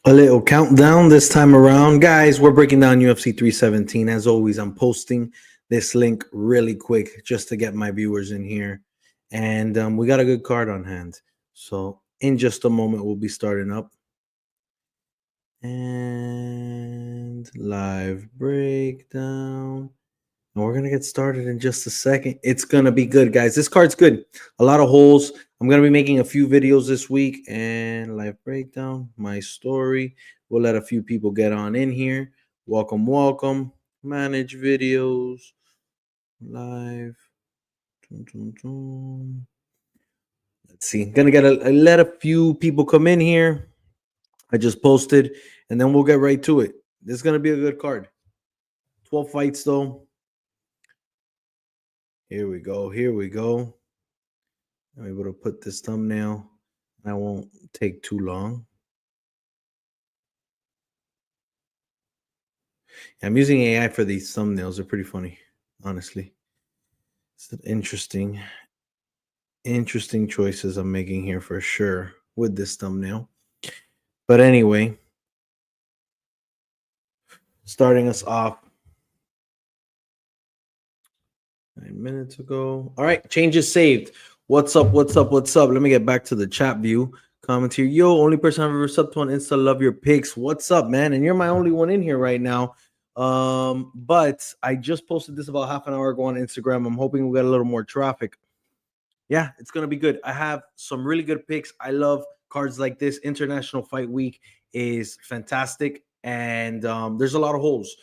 A little countdown this time around. Guys, we're breaking down UFC 317. As always, I'm posting this link really quick just to get my viewers in here. And we got a good card on hand. So in just a moment, we'll be starting up. And live breakdown. And we're going to get started in just a second. It's going to be good, guys. This card's good. A lot of holes. I'm going to be making a few videos this week. And live breakdown, my story. We'll let a few people get on in here. Welcome, welcome. Manage videos. Live. Let's see. Going to let a few people come in here. I just posted. And then we'll get right to it. This is going to be a good card. 12 fights, though. Here we go. Here we go. I'm able to put this thumbnail. I won't take too long. I'm using AI for these thumbnails. They're pretty funny, honestly. It's interesting choices I'm making here for sure with this thumbnail. But anyway, starting us off 9 minutes ago. All right, changes saved. What's up? What's up? What's up? Let me get back to the chat view. Comment here. Yo, only person I've ever subbed to on Insta. Love your pics. What's up, man? And you're my only one in here right now. But I just posted this about half an hour ago on Instagram. I'm hoping we'll get a little more traffic. Yeah, it's gonna be good. I have some really good picks. I love cards like this. International Fight Week is fantastic, and there's a lot of holes.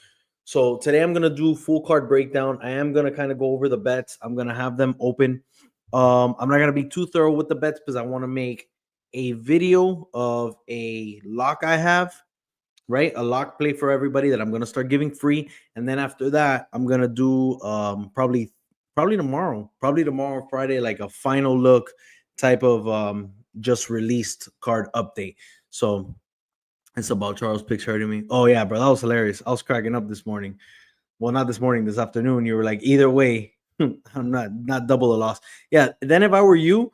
So today I'm gonna do full card breakdown. I am gonna kind of go over the bets. I'm gonna have them open. I'm not gonna be too thorough with the bets because I want to make a video of a lock I have, right? A lock play for everybody that I'm gonna start giving free, and then after that, I'm gonna do probably tomorrow, Friday, like a final look type of just released card update. So it's about Charles picks hurting me. Oh yeah, bro, that was hilarious. I was cracking up this morning. Well, not this morning, this afternoon. You were like, either way, I'm not double the loss. Yeah. Then if I were you,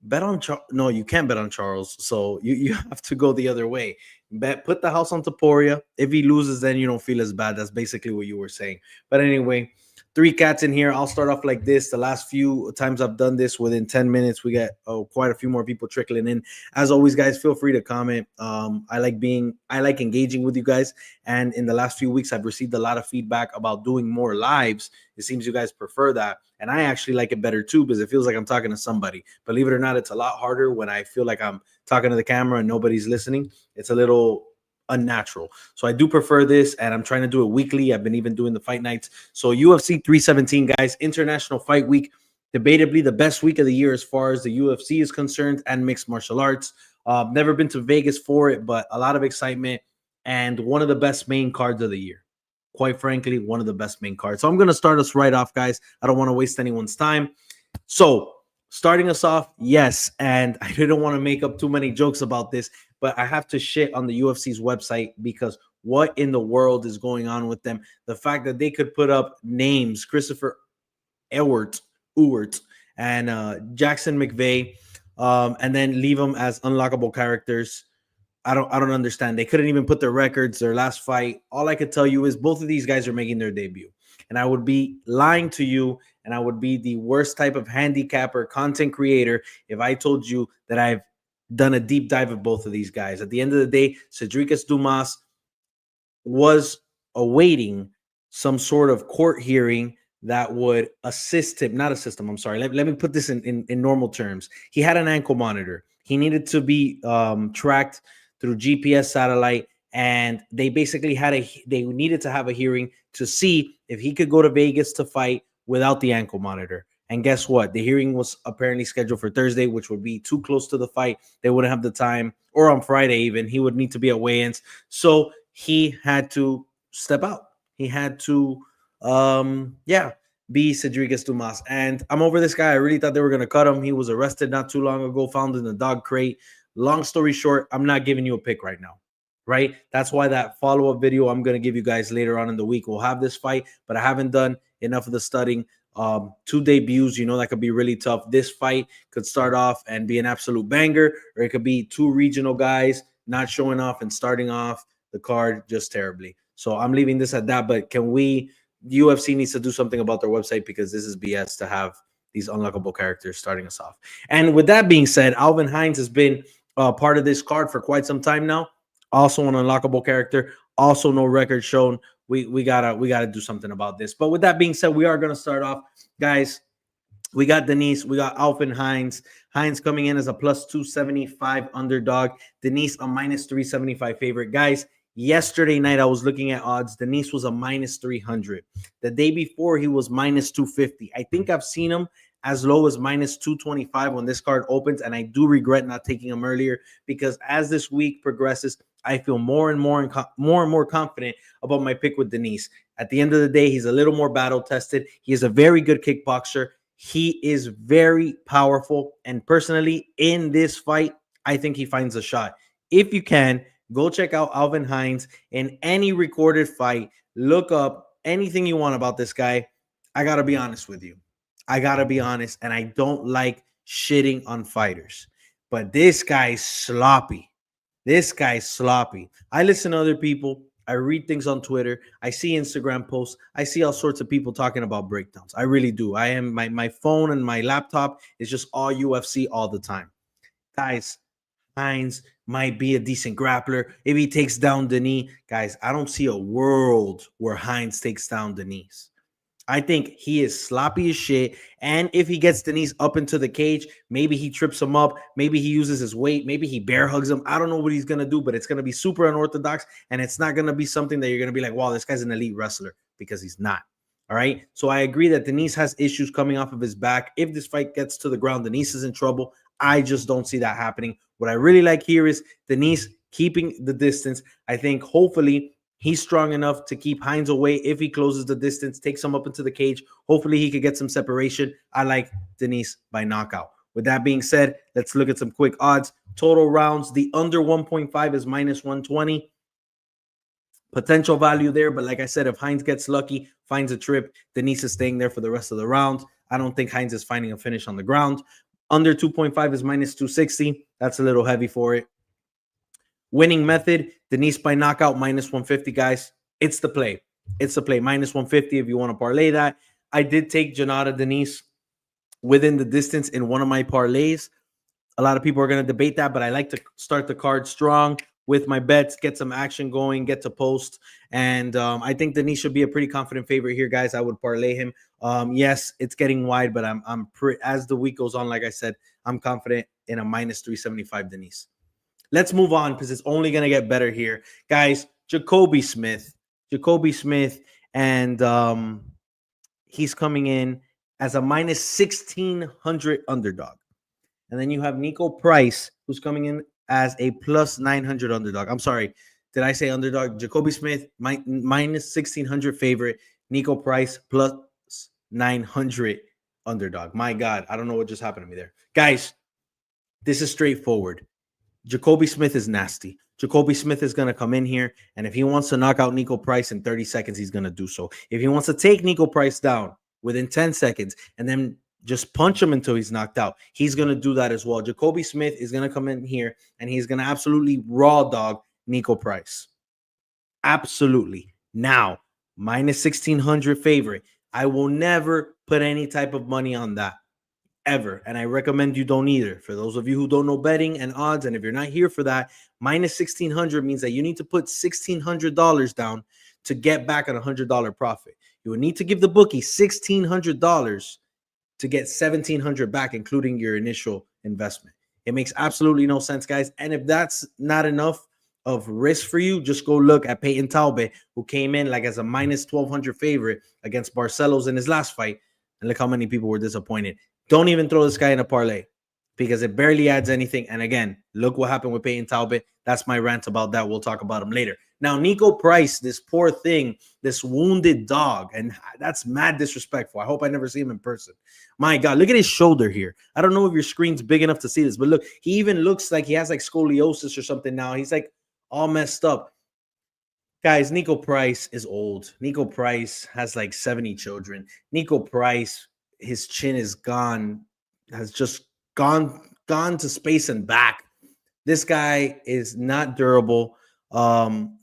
bet on Charles. No, you can't bet on Charles. So you have to go the other way. Put the house on Taporia. If he loses, then you don't feel as bad. That's basically what you were saying. But anyway, 3 cats in here. I'll start off like this. The last few times I've done this, within 10 minutes, we get quite a few more people trickling in. As always, guys, feel free to comment. I like engaging with you guys. And in the last few weeks, I've received a lot of feedback about doing more lives. It seems you guys prefer that. And I actually like it better too, because it feels like I'm talking to somebody. Believe it or not, it's a lot harder when I feel like I'm talking to the camera and nobody's listening. It's a little unnatural. So I do prefer this, and I'm trying to do it weekly. I've been even doing the fight nights. So UFC 317, guys, International Fight Week, debatably the best week of the year as far as the UFC is concerned and mixed martial arts. Never been to Vegas for it, but a lot of excitement and one of the best main cards of the year. Quite frankly, one of the best main cards. So I'm going to start us right off, guys. I don't want to waste anyone's time. So starting us off, yes, and I didn't want to make up too many jokes about this, but I have to shit on the UFC's website because what in the world is going on with them? The fact that they could put up names, Christopher Uart, and Jackson McVey, and then leave them as unlockable characters. I don't understand. They couldn't even put their records, their last fight. All I could tell you is both of these guys are making their debut. And I would be lying to you, and I would be the worst type of handicapper, content creator, if I told you that I've done a deep dive of both of these guys. At the end of the day, Cedricus Dumas was awaiting some sort of court hearing that would assist him, not assist him, I'm sorry. Let me put this in normal terms. He had an ankle monitor. He needed to be tracked through GPS satellite, and they basically they needed to have a hearing to see if he could go to Vegas to fight without the ankle monitor. And guess what? The hearing was apparently scheduled for Thursday, which would be too close to the fight. They wouldn't have the time, or on Friday even. He would need to be at weigh-ins. So he had to step out. He had to, be Cedricus Dumas. And I'm over this guy. I really thought they were going to cut him. He was arrested not too long ago, found in the dog crate. Long story short, I'm not giving you a pick right now, right? That's why that follow-up video I'm going to give you guys later on in the week will have this fight, but I haven't done enough of the studying. 2 debuts, that could be really tough. This fight could start off and be an absolute banger, or it could be 2 regional guys not showing off and starting off the card just terribly. So I'm leaving this at that. But UFC needs to do something about their website, because this is BS to have these unlockable characters starting us off. And with that being said, Alvin Hines has been part of this card for quite some time now. Also an unlockable character. Also no record shown. We gotta do something about this. But with that being said, we are gonna start off, guys. We got Denise. We got Alvin Hines. Hines coming in as a plus 275 underdog. Denise a minus 375 favorite. Guys, yesterday night I was looking at odds. Denise was a minus 300. The day before he was minus 250. I think I've seen him as low as minus 225 when this card opens, and I do regret not taking him earlier, because as this week progresses, I feel more and more confident about my pick with Denise. At the end of the day, he's a little more battle tested. He is a very good kickboxer. He is very powerful. And personally, in this fight, I think he finds a shot. If you can, go check out Alvin Hines in any recorded fight. Look up anything you want about this guy. I got to be honest with you. I got to be honest. And I don't like shitting on fighters. But this guy's sloppy. This guy's sloppy. I listen to other people. I read things on Twitter. I see Instagram posts. I see all sorts of people talking about breakdowns. I really do. I am my phone and my laptop is just all UFC all the time. Guys, Hines might be a decent grappler if he takes down Denise. Guys, I don't see a world where Hines takes down Denise. I think he is sloppy as shit. And if he gets Denise up into the cage, maybe he trips him up. Maybe he uses his weight. Maybe he bear hugs him. I don't know what he's going to do, but it's going to be super unorthodox. And it's not going to be something that you're going to be like, wow, this guy's an elite wrestler, because he's not. All right. So I agree that Denise has issues coming off of his back. If this fight gets to the ground, Denise is in trouble. I just don't see that happening. What I really like here is Denise keeping the distance. I think hopefully he's strong enough to keep Hines away. If he closes the distance, takes him up into the cage, hopefully he could get some separation. I like Denise by knockout. With that being said, let's look at some quick odds. Total rounds, the under 1.5 is minus 120. Potential value there, but like I said, if Hines gets lucky, finds a trip, Denise is staying there for the rest of the round. I don't think Hines is finding a finish on the ground. Under 2.5 is minus 260. That's a little heavy for it. Winning method, Denise by knockout, minus 150, guys. It's the play. It's the play. Minus 150 if you want to parlay that. I did take Janata Denise within the distance in one of my parlays. A lot of people are going to debate that, but I like to start the card strong with my bets, get some action going, get to post. And I think Denise should be a pretty confident favorite here, guys. I would parlay him. Yes, it's getting wide, but as the week goes on, like I said, I'm confident in a minus 375 Denise. Let's move on, because it's only going to get better here. Guys, Jacoby Smith, and he's coming in as a minus 1,600 underdog. And then you have Nico Price, who's coming in as a plus 900 underdog. I'm sorry, did I say underdog? Jacoby Smith, minus 1,600 favorite. Nico Price, plus 900 underdog. My God, I don't know what just happened to me there. Guys, this is straightforward. Jacoby Smith is nasty. Jacoby Smith is going to come in here, and if he wants to knock out Nico Price in 30 seconds, he's going to do so. If he wants to take Nico Price down within 10 seconds and then just punch him until he's knocked out, he's going to do that as well. Jacoby Smith is going to come in here, and he's going to absolutely raw dog Nico Price. Absolutely. Now, minus 1,600 favorite. I will never put any type of money on that. Ever. And I recommend you don't either. For those of you who don't know betting and odds, and if you're not here for that, minus 1,600 means that you need to put $1,600 down to get back an $100 profit. You will need to give the bookie $1,600 to get $1,700 back, including your initial investment. It makes absolutely no sense, guys. And if that's not enough of risk for you, just go look at Payton Talbet, who came in like as a minus 1,200 favorite against Barcelos in his last fight. And look how many people were disappointed. Don't even throw this guy in a parlay, because it barely adds anything. And again, look what happened with Payton Talbot. That's my rant about that. We'll talk about him later. Now, Nico Price, this poor thing, this wounded dog, and that's mad disrespectful. I hope I never see him in person. My God, look at his shoulder here. I don't know if your screen's big enough to see this, but look, he even looks like he has like scoliosis or something now. He's like all messed up. Guys, Nico Price is old. Nico Price has like 70 children. Nico Price, his chin is gone, has just gone to space and back. This guy is not durable.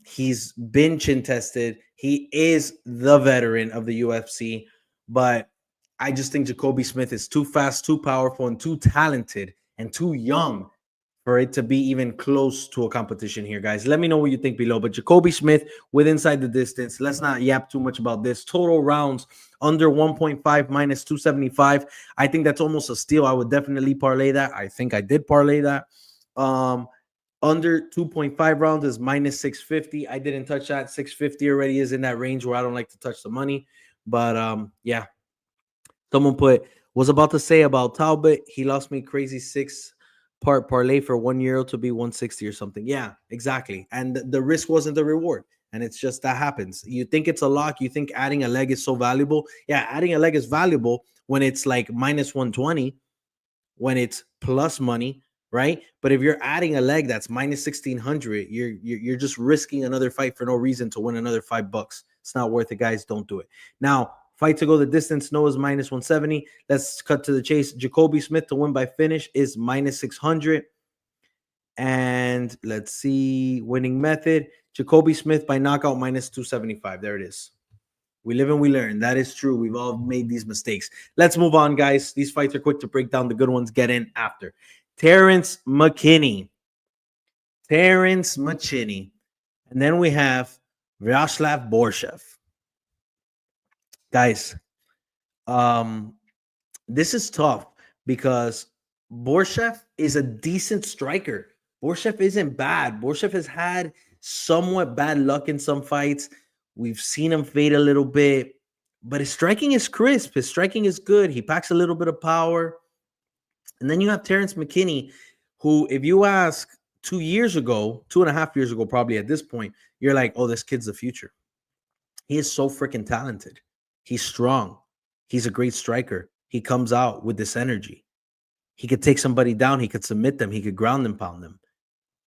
He's been chin tested. He is the veteran of the UFC, but I just think Jacoby Smith is too fast, too powerful, and too talented and too young for it to be even close to a competition here, guys. Let me know what you think below. But Jacoby Smith with inside the distance. Let's not yap too much about this. Total rounds under 1.5 minus 275. I think that's almost a steal. I would definitely parlay that. I think I did parlay that. Under 2.5 rounds is minus 650. I didn't touch that. 650 already is in that range where I don't like to touch the money. But yeah. Someone was about to say about Talbot, he lost me crazy 6-part parlay for €1 to be 160 or something. Yeah, exactly. And the risk wasn't the reward. And it's just that happens. You think it's a lock. You think adding a leg is so valuable. Yeah, adding a leg is valuable when it's like minus 120, when it's plus money, right? But if you're adding a leg that's minus 1600, you're just risking another fight for no reason to win another $5. It's not worth it, guys. Don't do it. Now, fight to go the distance, no is minus 170. Let's cut to the chase. Jacoby Smith to win by finish is minus 600. And let's see, winning method. Jacoby Smith by knockout minus 275. There it is. We live and we learn. That is true. We've all made these mistakes. Let's move on, guys. These fights are quick to break down. The good ones get in after. Terrence McKini. And then we have Vashlav Borchev. Guys, this is tough because Borchev is a decent striker. Borchev isn't bad. Borchev has had somewhat bad luck in some fights. We've seen him fade a little bit, but his striking is crisp. His striking is good. He packs a little bit of power. And then you have Terrence McKini, who, if you ask 2 years ago, 2.5 years ago, probably at this point, you're like, oh, this kid's the future. He is so freaking talented. He's strong. He's a great striker. He comes out with this energy. He could take somebody down. He could submit them. He could ground and pound them.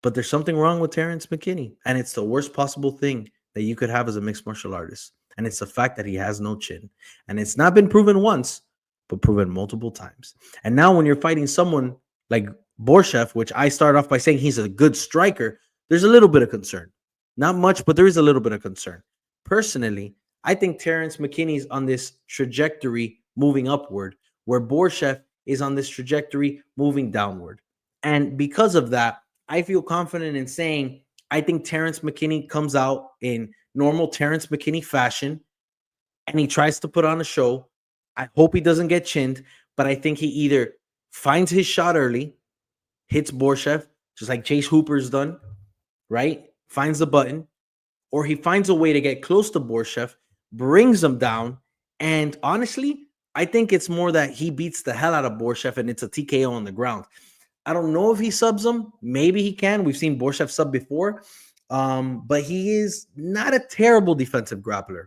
But there's something wrong with Terrence McKini. And it's the worst possible thing that you could have as a mixed martial artist. And it's the fact that he has no chin. And it's not been proven once, but proven multiple times. And now when you're fighting someone like Borchev, which I start off by saying he's a good striker, there's a little bit of concern. Not much, but there is a little bit of concern. Personally, I think Terrence McKinney's on this trajectory moving upward, where Borchev is on this trajectory moving downward. And because of that, I feel confident in saying I think Terrence McKinney comes out in normal Terrence McKinney fashion and he tries to put on a show. I hope he doesn't get chinned, but I think he either finds his shot early, hits Borchev, just like Chase Hooper's done, right? Finds the button, or he finds a way to get close to Borchev, brings him down, and honestly, I think it's more that he beats the hell out of Borchev and it's a TKO on the ground. I don't know if he subs him. Maybe he can. We've seen Borchev sub before, but he is not a terrible defensive grappler.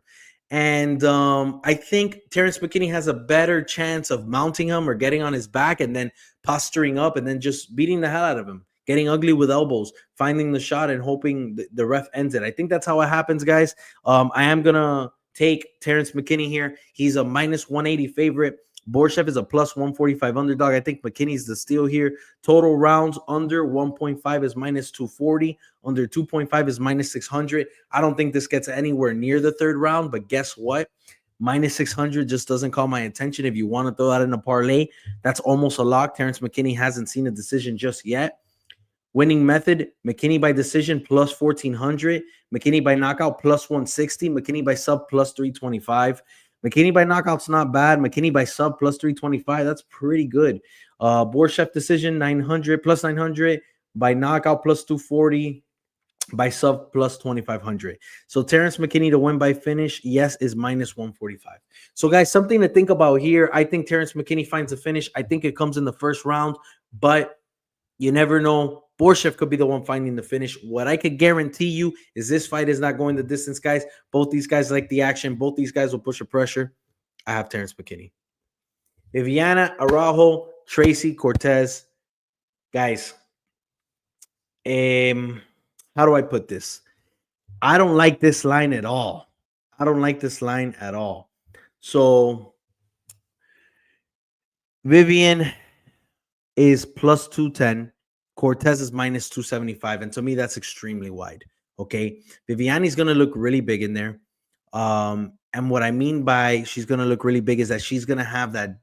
And I think Terrence McKinney has a better chance of mounting him or getting on his back and then posturing up and then just beating the hell out of him, getting ugly with elbows, finding the shot and hoping the ref ends it. I think that's how it happens, guys. I am going to take Terrence McKinney here. He's a minus 180 favorite. Borchev is a plus 145 underdog. I think McKinney's the steal here. Total rounds under 1.5 is minus 240. Under 2.5 is minus 600. I don't think this gets anywhere near the third round, but guess what? Minus 600 just doesn't call my attention. If you want to throw that in a parlay, that's almost a lock. Terrence McKinney hasn't seen a decision just yet. Winning method, McKinney by decision plus 1,400. McKinney by knockout plus 160. McKinney by sub plus 325. McKinney by knockout's not bad. McKinney by sub plus 325. That's pretty good. Borchev decision 900 plus 900. By knockout plus 240. By sub plus 2,500. So Terrence McKinney to win by finish, yes, is minus 145. So guys, something to think about here. I think Terrence McKinney finds a finish. I think it comes in the first round, but you never know. Borchev could be the one finding the finish. What I could guarantee you is this fight is not going the distance, guys. Both these guys like the action. Both these guys will push the pressure. I have Terrence McKinney. Viviana, Araujo, Tracy, Cortez. Guys, how do I put this? I don't like this line at all. So Vivian is plus 210. Cortez is minus 275. And to me, that's extremely wide. Okay. Viviani's going to look really big in there. And what I mean by she's going to look really big is that she's going to have that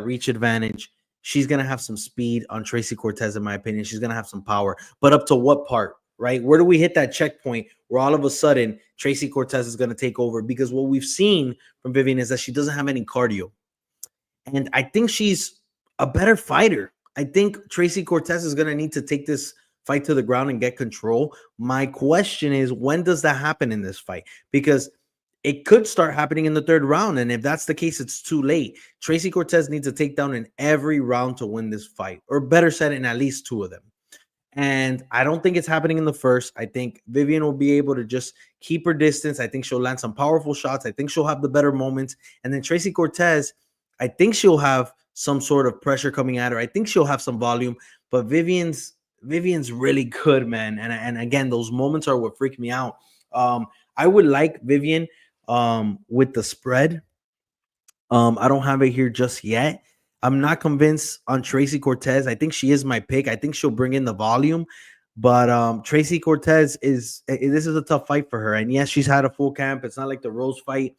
reach advantage. She's going to have some speed on Tracy Cortez, in my opinion. She's going to have some power. But up to what part, right? Where do we hit that checkpoint where all of a sudden Tracy Cortez is going to take over? Because what we've seen from Vivian is that she doesn't have any cardio. And I think she's a better fighter. I think Tracy Cortez is going to need to take this fight to the ground and get control. My question is, when does that happen in this fight? Because it could start happening in the third round. And if that's the case, it's too late. Tracy Cortez needs to take down in every round to win this fight, or better said, in at least 2 of them. And I don't think it's happening in the first. I think Vivian will be able to just keep her distance. I think she'll land some powerful shots. I think she'll have the better moments. And then Tracy Cortez, I think she'll have some sort of pressure coming at her. I think she'll have some volume. But Vivian's really good, man. And again, those moments are what freak me out. I would like Vivian with the spread. I don't have it here just yet. I'm not convinced on Tracy Cortez. I think she is my pick. I think she'll bring in the volume. But Tracy Cortez this is a tough fight for her. And yes, she's had a full camp. It's not like the Rose fight.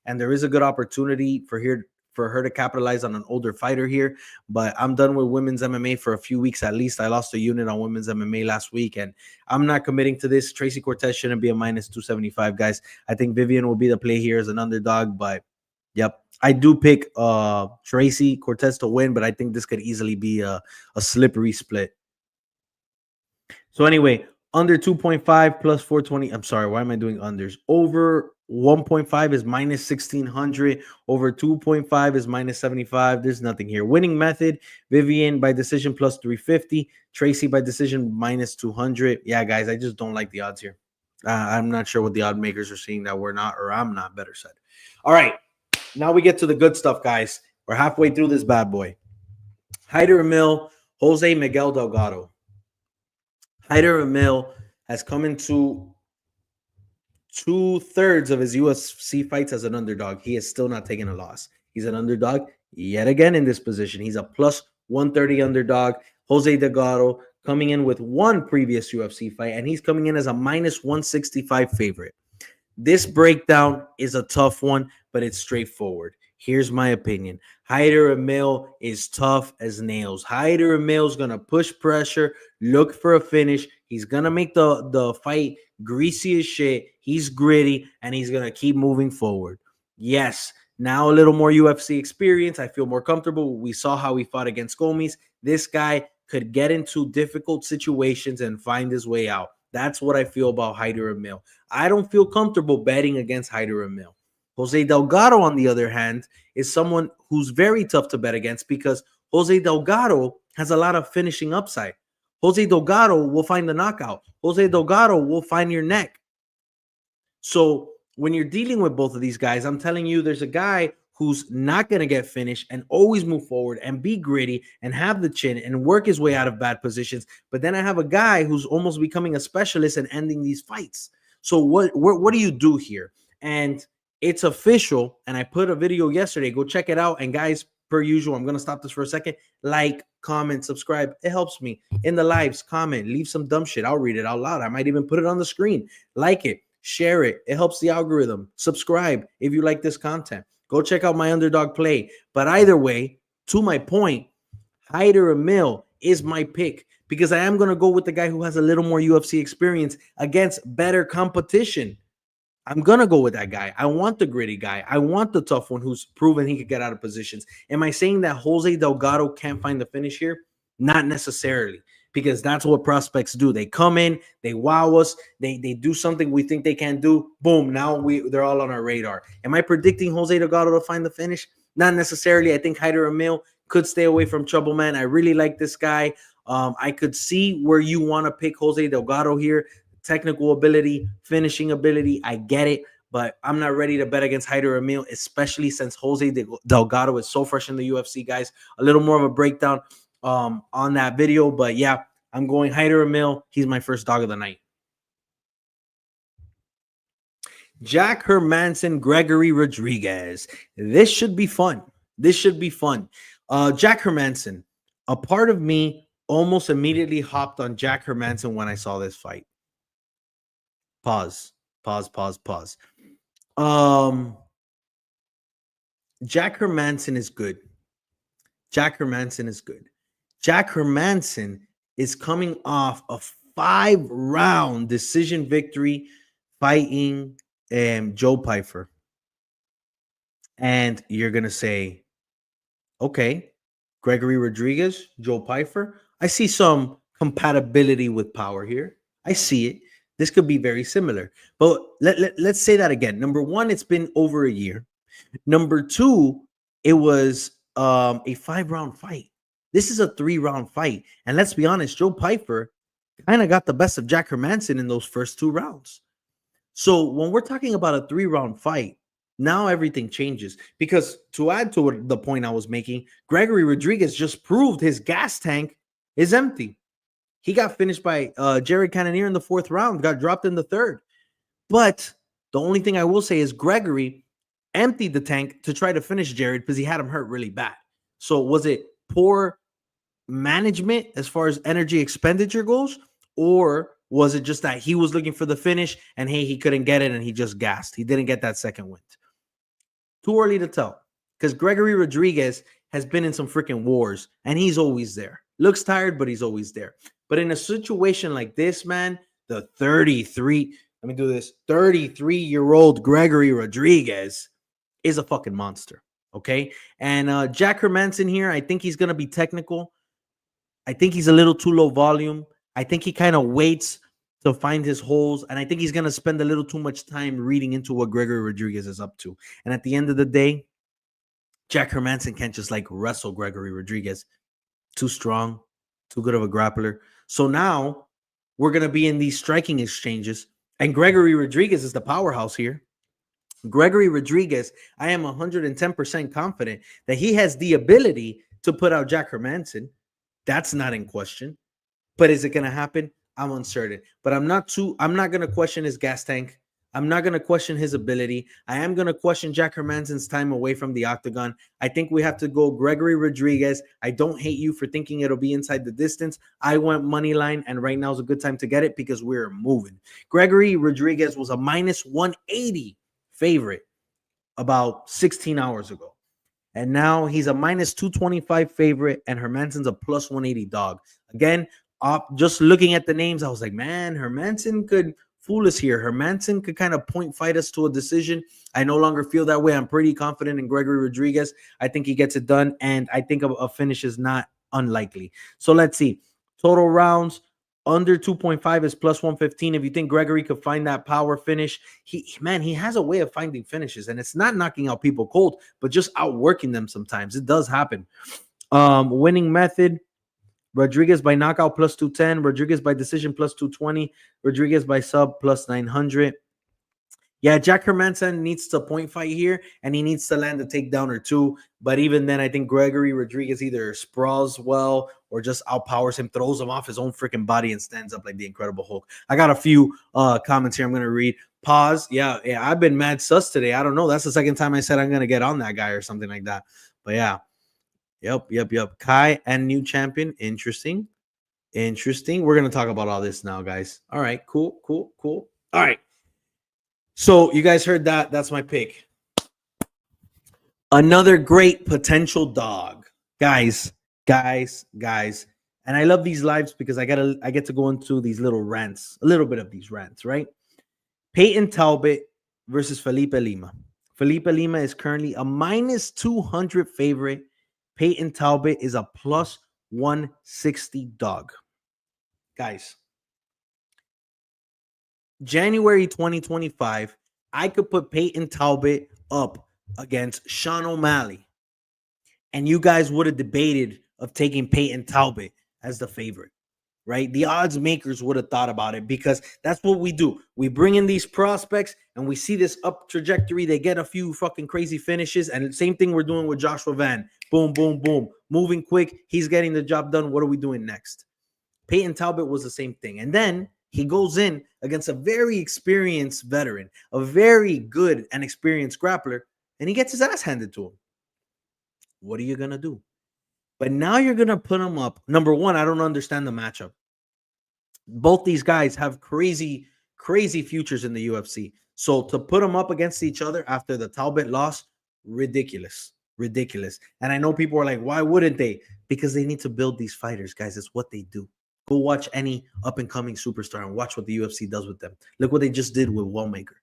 And there is a good opportunity for her to capitalize on an older fighter here. But I'm done with women's MMA for a few weeks at least. I lost a unit on women's MMA last week, and I'm not committing to this. Tracy Cortez shouldn't be a minus 275, guys. I think Vivian will be the play here as an underdog, but yep. I do pick Tracy Cortez to win, but I think this could easily be a slippery split. So anyway, under 2.5 plus 420. I'm sorry, why am I doing unders? Over 1.5 is minus 1,600. Over 2.5 is minus 75. There's nothing here. Winning method, Vivian by decision plus 350. Tracy by decision minus 200. Yeah, guys, I just don't like the odds here. I'm not sure what the odd makers are seeing that we're not, or I'm not, better said. All right. Now we get to the good stuff, guys. We're halfway through this bad boy. Hyder Emil, Jose Miguel Delgado. Hyder Emil has come into 2/3 of his UFC fights as an underdog. He is still not taking a loss. He's an underdog yet again in this position. He's a plus 130 underdog. Jose Delgado coming in with 1 previous UFC fight, and he's coming in as a minus 165 favorite. This breakdown is a tough one, but it's straightforward. Here's my opinion. Hyder Emil is tough as nails. Hyder Emil is going to push pressure, look for a finish. He's going to make the fight greasy as shit. He's gritty, and he's going to keep moving forward. Yes, now a little more UFC experience. I feel more comfortable. We saw how he fought against Gomes. This guy could get into difficult situations and find his way out. That's what I feel about Hyder Emil. I don't feel comfortable betting against Hyder Emil. Jose Delgado, on the other hand, is someone who's very tough to bet against because Jose Delgado has a lot of finishing upside. Jose Delgado will find the knockout. Jose Delgado will find your neck. So when you're dealing with both of these guys, I'm telling you, there's a guy who's not going to get finished and always move forward and be gritty and have the chin and work his way out of bad positions. But then I have a guy who's almost becoming a specialist and ending these fights. So what do you do here? And it's official. And I put a video yesterday. Go check it out. And guys, per usual, I'm going to stop this for a second. Like, comment, subscribe. It helps me. In the lives, comment, leave some dumb shit. I'll read it out loud. I might even put it on the screen. Like it, share it. It helps the algorithm. Subscribe if you like this content. Go check out my underdog play. But either way, to my point, Hyder Emil is my pick because I am going to go with the guy who has a little more UFC experience against better competition. I'm going to go with that guy. I want the gritty guy. I want the tough one who's proven he could get out of positions. Am I saying that Jose Delgado can't find the finish here? Not necessarily, because that's what prospects do. They come in, they wow us, they do something we think they can't do. Boom, now they're all on our radar. Am I predicting Jose Delgado to find the finish? Not necessarily. I think Hyder Emil could stay away from trouble, man. I really like this guy. I could see where you want to pick Jose Delgado here. Technical ability, finishing ability, I get it, but I'm not ready to bet against Hyder Emil, especially since Jose Delgado is so fresh in the UFC, guys. A little more of a breakdown on that video, but yeah, I'm going Hyder Emil. He's my first dog of the night. Jack Hermanson, Gregory Rodriguez. This should be fun. Jack Hermanson, a part of me almost immediately hopped on Jack Hermanson when I saw this fight. Pause. Jack Hermanson is good. Jack Hermanson is coming off a 5-round decision victory fighting Joe Pyfer. And you're going to say, okay, Gregory Rodriguez, Joe Pyfer. I see some compatibility with power here. I see it. This could be very similar. But let's say that again. Number one, it's been over a year. Number two, it was a 5-round fight. This is a 3-round fight. And let's be honest, Joe Pyfer kind of got the best of Jack Hermanson in those first 2 rounds. So when we're talking about a 3-round fight, now everything changes. Because to add to the point I was making, Gregory Rodriguez just proved his gas tank is empty. He got finished by Jared Cannonier in the 4th round, got dropped in the 3rd. But the only thing I will say is Gregory emptied the tank to try to finish Jared because he had him hurt really bad. So was it poor management as far as energy expenditure goes? Or was it just that he was looking for the finish and hey, he couldn't get it and he just gassed? He didn't get that second win. Too early to tell because Gregory Rodriguez has been in some freaking wars and he's always there. Looks tired, but he's always there. But in a situation like this, man, the 33-year-old Gregory Rodriguez is a fucking monster. Okay. And Jack Hermanson here, I think he's going to be technical. I think he's a little too low volume. I think he kind of waits to find his holes. And I think he's going to spend a little too much time reading into what Gregory Rodriguez is up to. And at the end of the day, Jack Hermanson can't just like wrestle Gregory Rodriguez. Too strong, too good of a grappler. So now we're going to be in these striking exchanges. And Gregory Rodriguez is the powerhouse here. Gregory Rodriguez, I am 110% confident that he has the ability to put out Jack Hermanson. That's not in question. But is it going to happen? I'm uncertain. But I'm not going to question his gas tank. I'm not going to question his ability. I am going to question Jack Hermanson's time away from the octagon. I think we have to go Gregory Rodriguez. I don't hate you for thinking it'll be inside the distance. I went money line, and right now is a good time to get it because we're moving. Gregory Rodriguez was a minus 180 favorite about 16 hours ago. And now he's a minus 225 favorite, and Hermanson's a plus 180 dog. Again, just looking at the names, I was like, man, Hermanson could fool us here. Hermanson could kind of point fight us to a decision. I no longer feel that way. I'm pretty confident in Gregory Rodriguez. I think he gets it done, and I think a finish is not unlikely. So let's see. Total rounds under 2.5 is plus 115. If you think Gregory could find that power finish, he has a way of finding finishes, and it's not knocking out people cold, but just outworking them sometimes. It does happen. Winning method, Rodriguez by knockout plus 210, Rodriguez by decision plus 220, Rodriguez by sub plus 900. Yeah, Jack Hermanson needs to point fight here, and he needs to land a takedown or two. But even then, I think Gregory Rodriguez either sprawls well or just outpowers him, throws him off his own freaking body, and stands up like the Incredible Hulk. I got a few comments here I'm going to read. Pause. Yeah, I've been mad sus today. I don't know. That's the second time I said I'm going to get on that guy or something like that. But yeah. Yep. Kai and new champion. Interesting. We're going to talk about all this now, guys. All right, cool. All right. So you guys heard that. That's my pick. Another great potential dog. Guys. And I love these lives because I get to go into these little rants, a little bit of these rants, right? Payton Talbet versus Felipe Lima. Felipe Lima is currently a minus 200 favorite. Payton Talbet is a plus 160 dog. Guys, January 2025, I could put Payton Talbet up against Sean O'Malley, and you guys would have debated of taking Payton Talbot as the favorite, right? The odds makers would have thought about it because that's what we do. We bring in these prospects and we see this up trajectory. They get a few fucking crazy finishes, and the same thing we're doing with Joshua Van. Boom, boom, boom. Moving quick. He's getting the job done. What are we doing next? Payton Talbot was the same thing. And then he goes in against a very experienced veteran, a very good and experienced grappler, and he gets his ass handed to him. What are you going to do? But now you're going to put them up. Number one, I don't understand the matchup. Both these guys have crazy, crazy futures in the UFC. So to put them up against each other after the Talbot loss, ridiculous. Ridiculous. And I know people are like, why wouldn't they? Because they need to build these fighters, guys. It's what they do. Go watch any up-and-coming superstar and watch what the UFC does with them. Look what they just did with Wellmaker.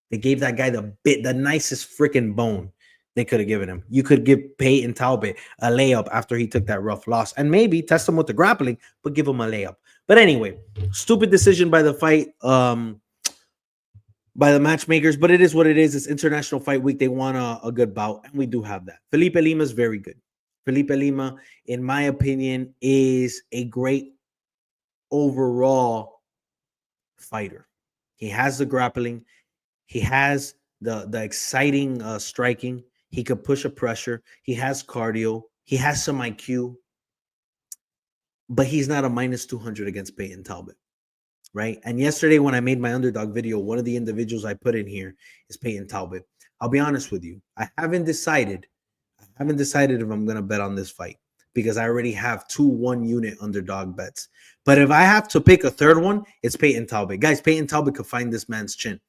They gave that guy the nicest freaking bone they could have given him. You could give Payton Talbot a layup after he took that rough loss and maybe test him with the grappling, but give him a layup. But anyway, stupid decision by the fight, by the matchmakers, but it is what it is. It's International Fight Week. They want a good bout, and we do have that. Felipe Lima is very good. Felipe Lima, in my opinion, is a great overall fighter. He has the grappling. He has the exciting striking. He could push a pressure. He has cardio. He has some IQ. But he's not a minus 200 against Payton Talbot, right? And yesterday when I made my underdog video, one of the individuals I put in here is Payton Talbot. I'll be honest with you. I haven't decided if I'm going to bet on this fight because I already have 2 1-unit underdog bets. But if I have to pick a third one, it's Payton Talbot. Guys, Payton Talbot could find this man's chin.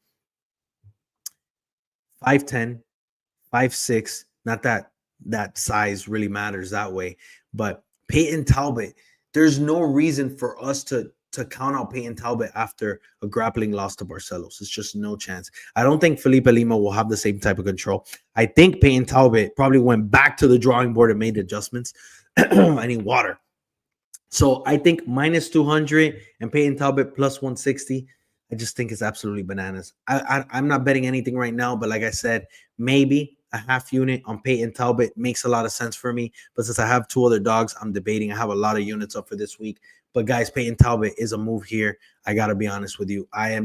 5'10", 5'6", not that size really matters that way, but Payton Talbot, there's no reason for us to count out Payton Talbot after a grappling loss to Barcelos. It's just no chance. I don't think Felipe Lima will have the same type of control. I think Payton Talbot probably went back to the drawing board and made adjustments. I need water. So I think minus 200 and Payton Talbot plus 160. I just think it's absolutely bananas. I'm not betting anything right now, but like I said, maybe a half unit on Payton Talbot makes a lot of sense for me. But since I have 2 other dogs, I'm debating. I have a lot of units up for this week. But guys, Payton Talbot is a move here. I gotta be honest with you. I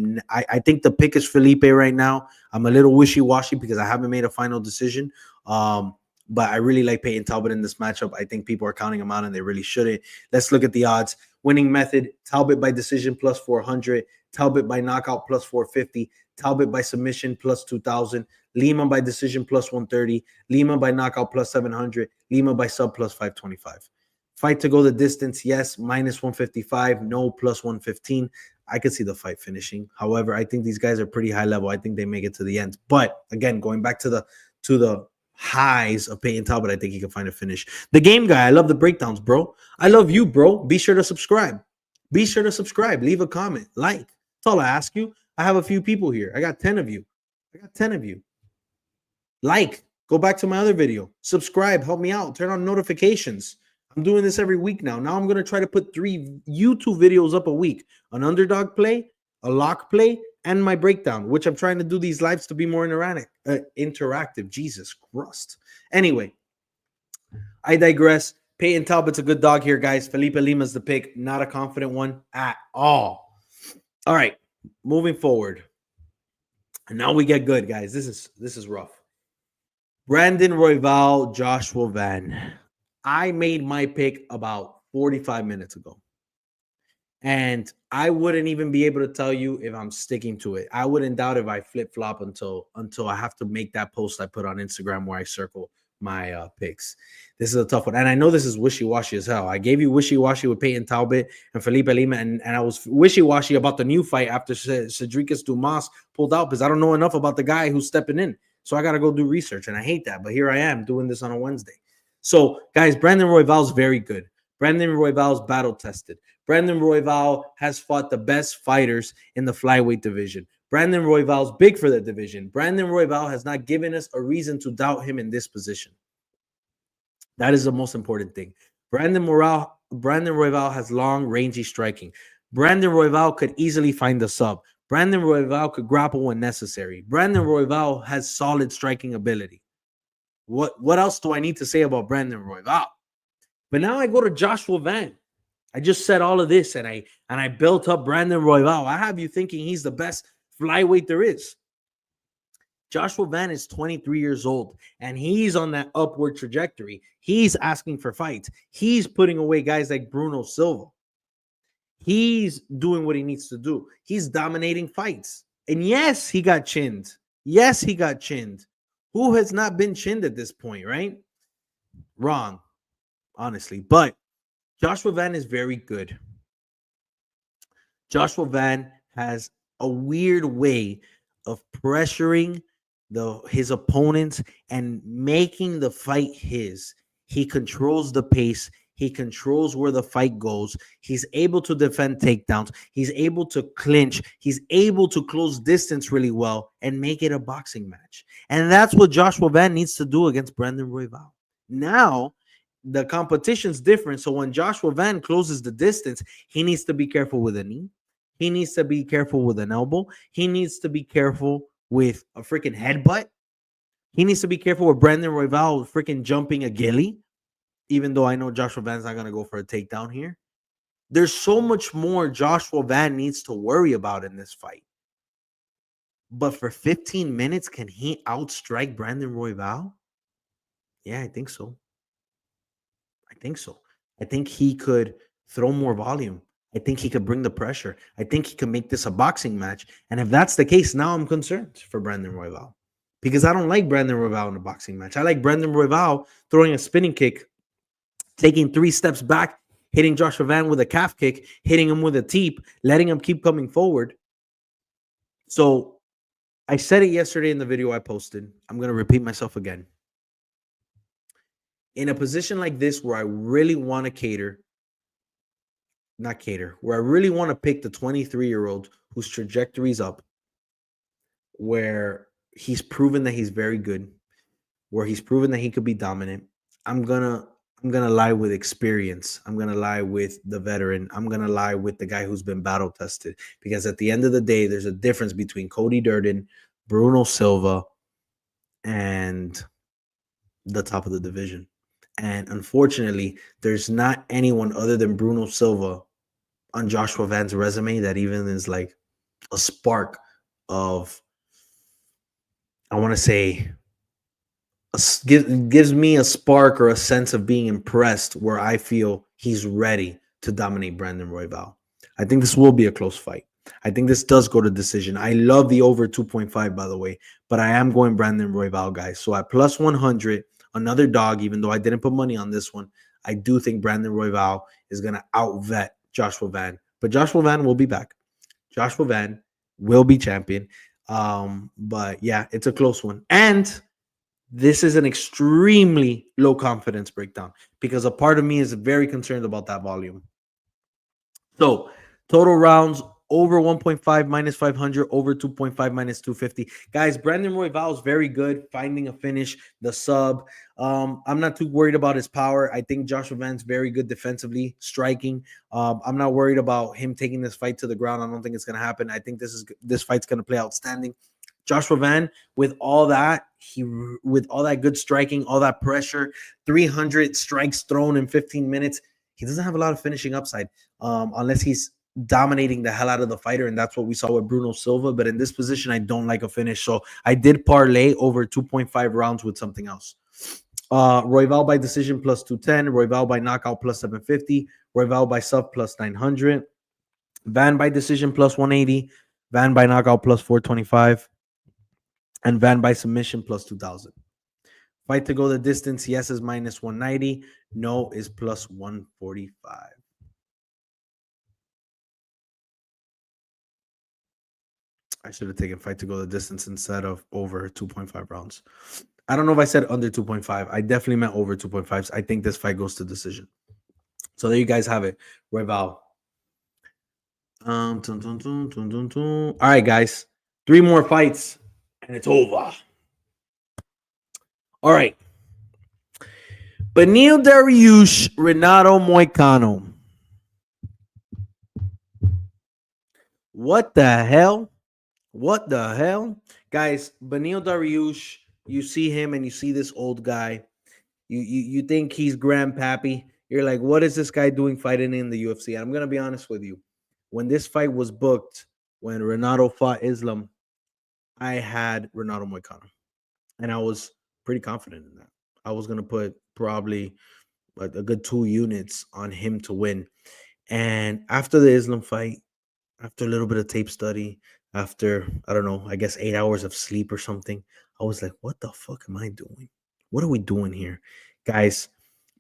think the pick is Felipe right now. I'm a little wishy-washy because I haven't made a final decision. But I really like Payton Talbot in this matchup. I think people are counting him out and they really shouldn't. Let's look at the odds. Winning method, Talbot by decision plus 400. Talbot by knockout plus 450. Talbot by submission plus 2,000. Lima by decision plus 130. Lima by knockout plus 700. Lima by sub plus 525. Fight to go the distance, yes, minus 155. No, plus 115. I could see the fight finishing. However, I think these guys are pretty high level. I think they make it to the end. But again, going back to the highs of Payton Talbot, I think he can find a finish. The game guy, I love the breakdowns, bro. I love you, bro. Be sure to subscribe. Be sure to subscribe. Leave a comment. Like. That's all I ask you. I have a few people here. I got 10 of you. Like. Go back to my other video. Subscribe. Help me out. Turn on notifications. I'm doing this every week now. Now I'm going to try to put 3 YouTube videos up a week. An underdog play, a lock play, and my breakdown, which I'm trying to do these lives to be more interactive. Jesus Christ. Anyway, I digress. Payton Talbot's a good dog here, guys. Felipe Lima's the pick. Not a confident one at all. All right, moving forward. And now we get good, guys. This is rough. Brandon Royval, Joshua Van. I made my pick about 45 minutes ago. And I wouldn't even be able to tell you if I'm sticking to it. I wouldn't doubt if I flip-flop until I have to make that post I put on Instagram where I circle my picks. This is a tough one. And I know this is wishy-washy as hell. I gave you wishy-washy with Payton Talbot and Felipe Lima, and I was wishy-washy about the new fight after Cedricus Dumas pulled out because I don't know enough about the guy who's stepping in. So I got to go do research, and I hate that. But here I am doing this on a Wednesday. So, guys, Brandon Royval's very good. Brandon Royval's battle-tested. Brandon Royval has fought the best fighters in the flyweight division. Brandon Royval's big for the division. Brandon Royval has not given us a reason to doubt him in this position. That is the most important thing. Brandon Royval has long, rangy striking. Brandon Royval could easily find the sub. Brandon Royval could grapple when necessary. Brandon Royval has solid striking ability. What else do I need to say about Brandon Royval? But now I go to Joshua Van. I just said all of this, and I built up Brandon Royval. I have you thinking he's the best flyweight there is. Joshua Van is 23 years old, and he's on that upward trajectory. He's asking for fights. He's putting away guys like Bruno Silva. He's doing what he needs to do. He's dominating fights. And yes, he got chinned. Yes, he got chinned. Who has not been chinned at this point, right? Wrong. honestly. But Joshua Van is very good. Joshua Van has a weird way of pressuring his opponents and making the fight his. He controls the pace. He controls where the fight goes. He's able to defend takedowns. He's able to clinch. He's able to close distance really well and make it a boxing match. And that's what Joshua Van needs to do against Brandon Royval. Now, the competition's different. So when Joshua Van closes the distance, he needs to be careful with a knee. He needs to be careful with an elbow. He needs to be careful with a freaking headbutt. He needs to be careful with Brandon Royval freaking jumping a ghillie, even though I know Joshua Van's not going to go for a takedown here. There's so much more Joshua Van needs to worry about in this fight. But for 15 minutes, can he outstrike Brandon Royval? Yeah, I think so. I think he could throw more volume. I think he could bring the pressure. I think he could make this a boxing match. And if that's the case, now I'm concerned for Brandon Royval. Because I don't like Brandon Royval in a boxing match. I like Brandon Royval throwing a spinning kick, taking 3 steps back, hitting Joshua Van with a calf kick, hitting him with a teep, letting him keep coming forward. So I said it yesterday in the video I posted. I'm going to repeat myself again. In a position like this where I really want to where I really want to pick the 23-year-old whose trajectory's up, where he's proven that he's very good, where he's proven that he could be dominant, I'm gonna lie with experience. I'm gonna lie with the veteran. I'm gonna lie with the guy who's been battle tested. Because at the end of the day, there's a difference between Cody Durden, Bruno Silva, and the top of the division. And unfortunately, there's not anyone other than Bruno Silva on Joshua Van's resume that even is like a spark of, I want to say, gives me a spark or a sense of being impressed where I feel he's ready to dominate Brandon Royval. I think this will be a close fight. I think this does go to decision. I love the over 2.5, by the way, but I am going Brandon Royval, guys. So at plus 100, another dog, even though I didn't put money on this one, I do think Brandon Royval is going to outvet Joshua Van. But Joshua Van will be back. Joshua Van will be champion. But yeah, it's a close one. And this is an extremely low confidence breakdown because a part of me is very concerned about that volume. So total rounds over 1.5 minus 500, over 2.5 minus 250. Guys, Brandon Royval is very good finding a finish, the sub. I'm not too worried about his power. I think Joshua Van's very good defensively, striking. I'm not worried about him taking this fight to the ground. I don't think it's going to happen. I think this fight's going to play outstanding. Joshua Van, with all that good striking, all that pressure, 300 strikes thrown in 15 minutes, he doesn't have a lot of finishing upside unless he's dominating the hell out of the fighter, and that's what we saw with Bruno Silva. But in this position, I don't like a finish, so I did parlay over 2.5 rounds with something else. Royval by decision plus 210, Royval by knockout plus 750, Royval by sub plus 900, Van by decision plus 180, Van by knockout plus 425, and Van by submission plus 2,000. Fight to go the distance, yes is minus 190, no is plus 145. I should have taken fight to go the distance instead of over 2.5 rounds. I don't know if I said under 2.5. I definitely meant over 2.5. I think this fight goes to decision. So there you guys have it. Royval. All right, guys. 3 more fights, and it's over. All right. Beneil Dariush, Ronaldo Moicano. What the hell? What the hell? Guys, Beneil Dariush, you see him and you see this old guy. You think he's grandpappy. You're like, what is this guy doing fighting in the UFC? And I'm going to be honest with you. When this fight was booked, when Ronaldo fought Islam, I had Ronaldo Moicano. And I was pretty confident in that. I was going to put probably a good 2 units on him to win. And after the Islam fight, after a little bit of tape study, after, I don't know, I guess 8 hours of sleep or something, I was like, what the fuck am I doing? What are we doing here? Guys,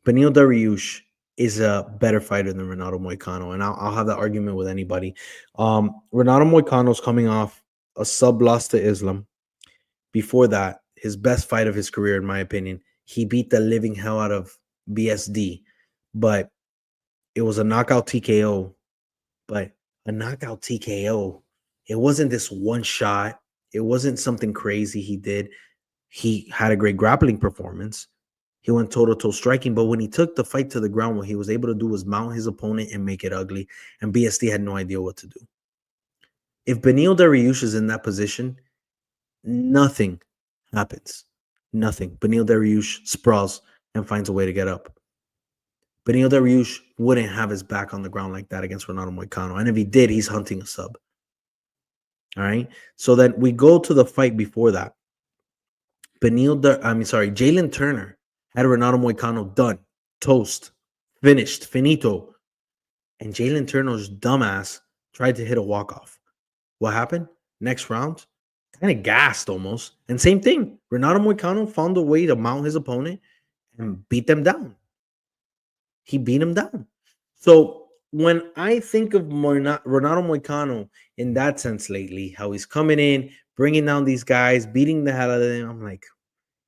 Beneil Dariush is a better fighter than Ronaldo Moicano, and I'll have that argument with anybody. Ronaldo Moicano's coming off a sub loss to Islam. Before that, his best fight of his career, in my opinion, he beat the living hell out of BSD, but it was a knockout TKO. But a knockout TKO, it wasn't this one shot. It wasn't something crazy he did. He had a great grappling performance. He went toe-to-toe striking, but when he took the fight to the ground, what he was able to do was mount his opponent and make it ugly, and BSD had no idea what to do. If Beneil Dariush is in that position, nothing happens. Nothing. Beneil Dariush sprawls and finds a way to get up. Beneil Dariush wouldn't have his back on the ground like that against Ronaldo Moicano, and if he did, he's hunting a sub. All right? So then we go to the fight before that. Jalen Turner had Ronaldo Moicano done, toast, finished, finito. And Jalen Turner's dumbass tried to hit a walk-off. What happened? Next round, kind of gassed almost. And same thing. Ronaldo Moicano found a way to mount his opponent and beat them down. He beat him down. So when I think of Ronaldo Moicano in that sense lately, how he's coming in, bringing down these guys, beating the hell out of them, I'm like,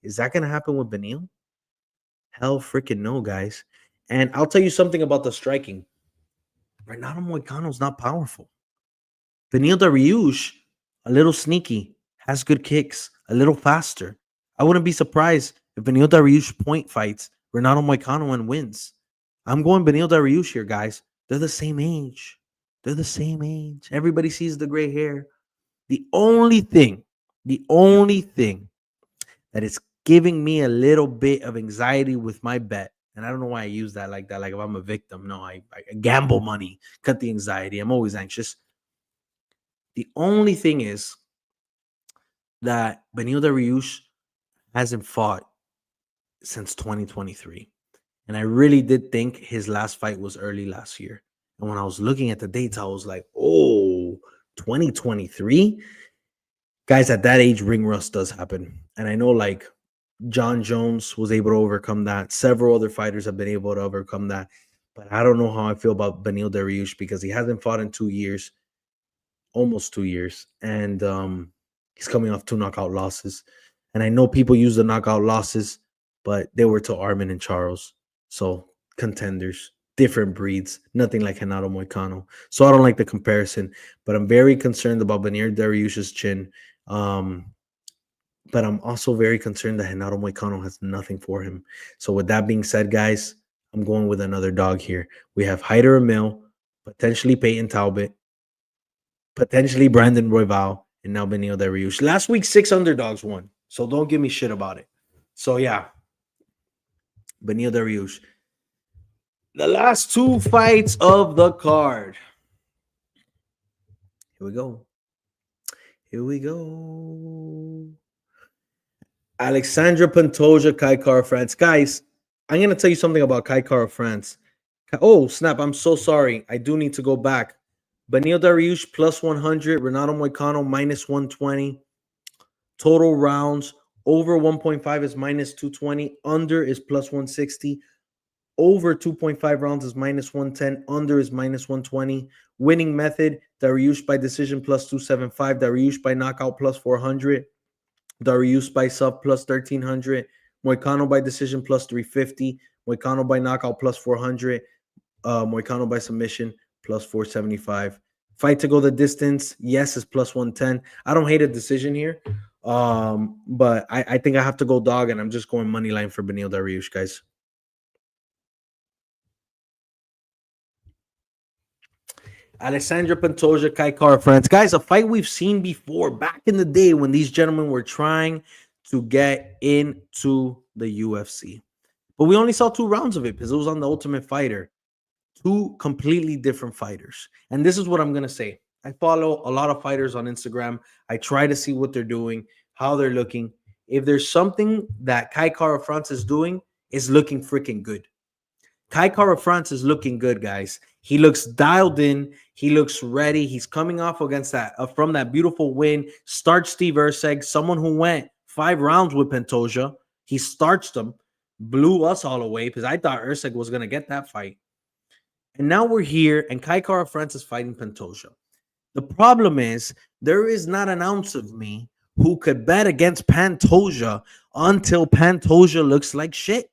is that going to happen with Beneil? Hell freaking no, guys. And I'll tell you something about the striking. Ronaldo Moicano's not powerful. Beneil Dariush, a little sneaky, has good kicks, a little faster. I wouldn't be surprised if Beneil Dariush point fights Ronaldo Moicano and wins. I'm going Beneil Dariush here, guys. They're the same age. They're the same age. Everybody sees the gray hair. The only thing that is giving me a little bit of anxiety with my bet, and I don't know why I use that, like if I'm a victim. No, I gamble money, cut the anxiety. I'm always anxious. The only thing is that Beneil Dariush hasn't fought since 2023. And I really did think his last fight was early last year. And when I was looking at the dates, I was like, 2023? Guys, at that age, ring rust does happen. And I know like John Jones was able to overcome that. Several other fighters have been able to overcome that. But I don't know how I feel about Beneil Dariush because he hasn't fought in 2 years, almost 2 years. And he's coming off 2 knockout losses. And I know people use the knockout losses, but they were to Armin and Charles. So contenders, different breeds, nothing like Ronaldo Moicano. So I don't like the comparison, but I'm very concerned about Beneil Dariush's chin. But I'm also very concerned that Ronaldo Moicano has nothing for him. So with that being said, guys, I'm going with another dog here. We have Hyder Emil, potentially Payton Talbet, potentially Brandon Royval, and now Beneil Dariush. Last week, 6 underdogs won. So don't give me shit about it. So yeah, Beneil Dariush. The last 2 fights of the card. Here we go. Alexandra Pentoia, Kaikar, France. Guys, I'm going to tell you something about Kaikar, France. Oh, snap. I'm so sorry. I do need to go back. Beneil Dariush plus 100. Ronaldo Moicano minus 120. Total rounds. Over 1.5 is minus 220. Under is plus 160. Over 2.5 rounds is minus 110. Under is minus 120. Winning method, Dariush by decision plus 275. Dariush by knockout plus 400. Dariush by sub plus 1,300. Moicano by decision plus 350. Moicano by knockout plus 400. Moicano by submission plus 475. Fight to go the distance, yes, is plus 110. I don't hate a decision here. But I think I have to go dog, and I'm just going money line for Beneil Dariush, guys. Alexandra Pentoia, Kaikar, France. Guys, a fight we've seen before back in the day when these gentlemen were trying to get into the UFC. But we only saw 2 rounds of it because it was on the Ultimate Fighter. 2 completely different fighters. And this is what I'm going to say. I follow a lot of fighters on Instagram. I try to see what they're doing, how they're looking. If there's something that Kaikar France is doing, is looking freaking good. Kaikar France is looking good, guys. He looks dialed in. He looks ready. He's coming off against that from that beautiful win. Starched Steve Erceg, someone who went 5 rounds with Pentoia. He starched him. blew us all away because I thought Usyk was going to get that fight. And now we're here, and Kaikar France is fighting Pentoja. The problem is there is not an ounce of me who could bet against Pentoja until Pentoja looks like shit.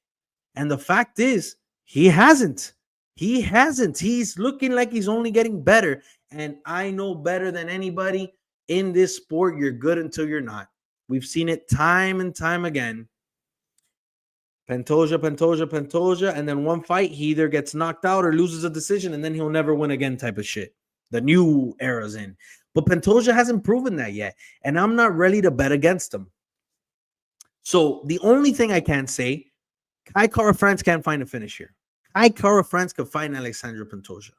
And the fact is, he hasn't. He hasn't. He's looking like he's only getting better. And I know better than anybody in this sport, you're good until you're not. We've seen it time and time again. Pentoja, and then one fight, he either gets knocked out or loses a decision, and then he'll never win again type of shit. The new era's in. But Pentoja hasn't proven that yet, and I'm not ready to bet against him. So the only thing I can say, Kaikar France can't find a finish here. Kaikar France could fight Alexandra Pentoja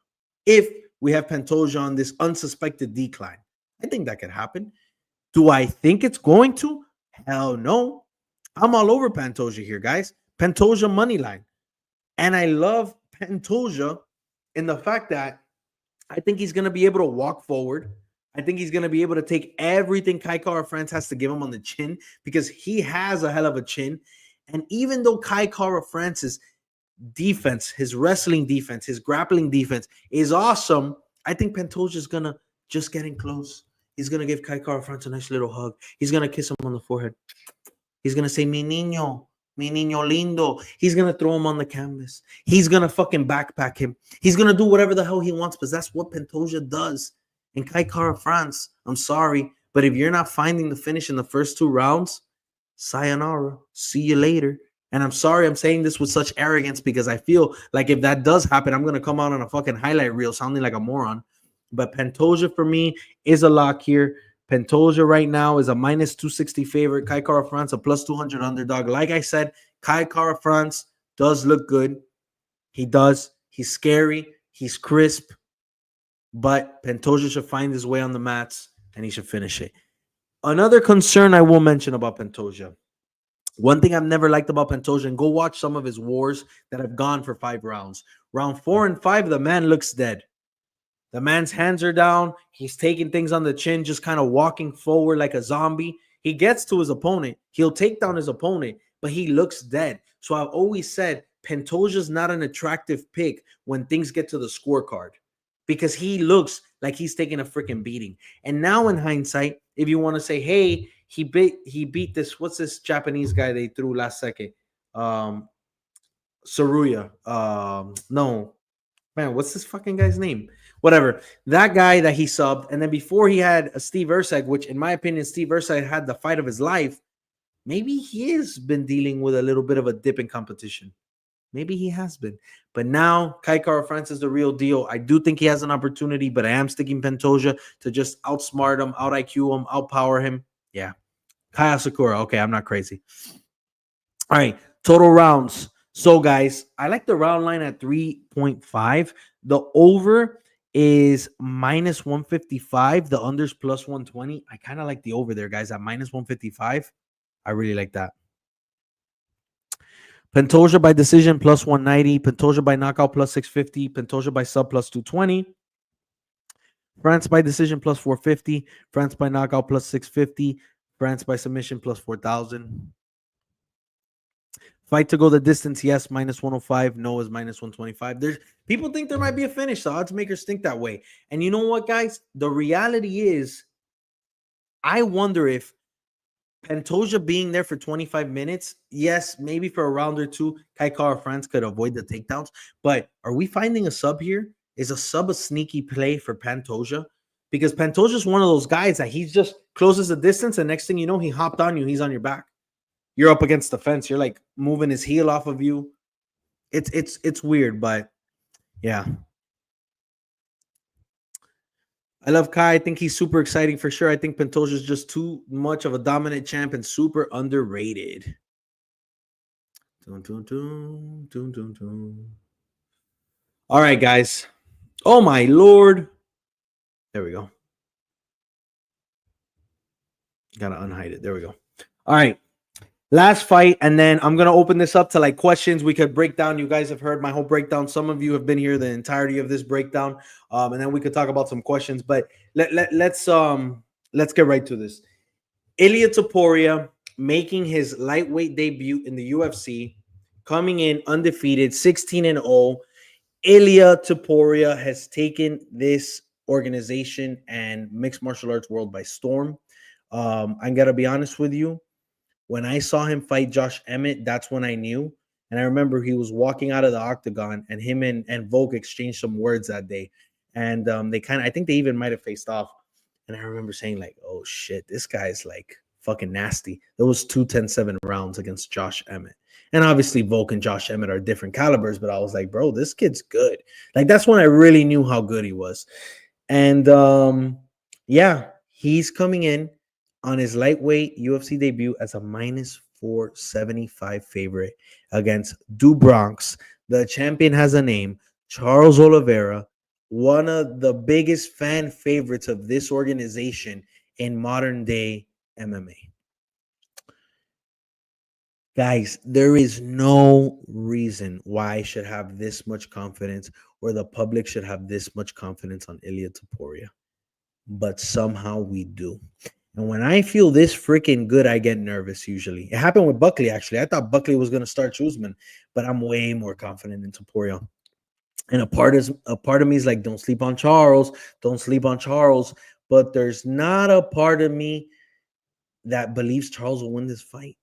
if we have Pentoja on this unsuspected decline. I think that could happen. Do I think it's going to? Hell no. I'm all over Pentoja here, guys. Pentoja money line. And I love Pentoja in the fact that I think he's going to be able to walk forward. I think he's going to be able to take everything Kaikar France has to give him on the chin because he has a hell of a chin. And even though Kaikar France's defense, his wrestling defense, his grappling defense is awesome, I think Pentoja is going to just get in close. He's going to give Kaikar France a nice little hug. He's going to kiss him on the forehead. He's going to say, mi niño lindo. He's going to throw him on the canvas. He's going to fucking backpack him. He's going to do whatever the hell he wants because that's what Pentoja does. And Kaikar France, I'm sorry, but if you're not finding the finish in the first 2 rounds, sayonara. See you later. And I'm sorry I'm saying this with such arrogance because I feel like if that does happen, I'm going to come out on a fucking highlight reel sounding like a moron. But Pentoja for me is a lock here. Pentoja right now is a minus 260 favorite. Kaikar France a plus 200 underdog. Like I said, Kaikar France does look good. He does. He's scary. He's crisp. But Pentoja should find his way on the mats and he should finish it. Another concern I will mention about Pentoja. One thing I've never liked about Pentoja, and go watch some of his wars that have gone for 5 rounds. Round 4 and 5, the man looks dead. The man's hands are down. He's taking things on the chin, just kind of walking forward like a zombie. He gets to his opponent. He'll take down his opponent, but he looks dead. So I've always said Pentoja's not an attractive pick when things get to the scorecard because he looks like he's taking a freaking beating. And now in hindsight, if you want to say, hey, he beat this, what's this Japanese guy they threw last second? Saruya. No. Man, what's this fucking guy's name? Whatever. That guy that he subbed. And then before he had a Steve Ursag, which in my opinion, Steve Ursag had the fight of his life. Maybe he has been dealing with a little bit of a dip in competition. Maybe he has been. But now, Kaikar France is the real deal. I do think he has an opportunity, but I am sticking Pentoja to just outsmart him, out IQ him, outpower him. Yeah. Kaya Sakura. Okay, I'm not crazy. All right. Total rounds. So, guys, I like the round line at 3.5. The over is minus 155. The under's plus 120. I kind of like the over there, guys, at minus 155. I really like that. Pentoja by decision plus 190. Pentoja by knockout plus 650. Pentoja by sub plus 220. France by decision plus 450. France by knockout plus 650. France by submission plus 4,000. Fight to go the distance, yes, minus 105. No is minus 125. There's people think there might be a finish. The odds makers think that way. And you know what, guys? The reality is, I wonder if Pentoja being there for 25 minutes, yes, maybe for a round or two, Kaikar France could avoid the takedowns. But are we finding a sub here? Is a sub a sneaky play for Pentoja? Because Pentoja is one of those guys that he just closes the distance, and next thing you know, he hopped on you. He's on your back. You're up against the fence. You're like moving his heel off of you. It's weird, but yeah. I love Kai. I think he's super exciting for sure. I think Pentoja is just too much of a dominant champ and super underrated. All right, guys. Oh, my Lord. There we go. Got to unhide it. There we go. All right. Last fight, and then I'm going to open this up to like questions we could break down. You guys have heard my whole breakdown. Some of you have been here the entirety of this breakdown, and then we could talk about some questions. But let's get right to this. Ilia Taporia making his lightweight debut in the UFC, coming in undefeated, 16-0. Ilia Taporia has taken this organization and mixed martial arts world by storm. I'm gonna be honest with you. When I saw him fight Josh Emmett, that's when I knew. And I remember he was walking out of the octagon, and him and Volk exchanged some words that day. And they kind of, I think they even might have faced off. And I remember saying, like, oh shit, this guy's like fucking nasty. There was 2-10-7 rounds against Josh Emmett. And obviously Volk and Josh Emmett are different calibers, but I was like, bro, this kid's good. Like, that's when I really knew how good he was. And yeah, he's coming in on his lightweight UFC debut as a minus 475 favorite against Du Bronx. The champion has a name, Charles Oliveira, one of the biggest fan favorites of this organization in modern day MMA. Guys, there is no reason why I should have this much confidence or the public should have this much confidence on Ilia Taporia. But somehow we do. And when I feel this freaking good, I get nervous usually. It happened with Buckley, actually. I thought Buckley was going to start Usman, but I'm way more confident in Taporia. And a part of me is like, don't sleep on Charles. Don't sleep on Charles. But there's not a part of me that believes Charles will win this fight.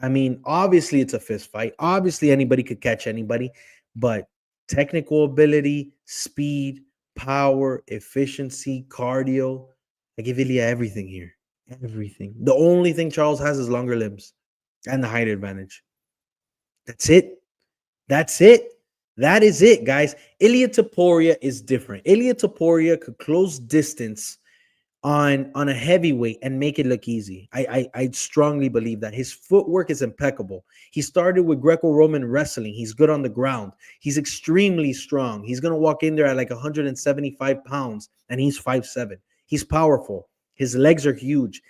I mean, obviously it's a fist fight. Obviously anybody could catch anybody. But technical ability, speed, power, efficiency, cardio, I give Ilia everything here. Everything. The only thing Charles has is longer limbs and the height advantage. That's it. That's it. That is it, guys. Ilia Taporia is different. Ilia Taporia could close distance on a heavyweight and make it look easy. I strongly believe that. His footwork is impeccable. He started with Greco-Roman wrestling. He's good on the ground. He's extremely strong. He's going to walk in there at like 175 pounds, and he's 5'7". He's powerful. His legs are huge.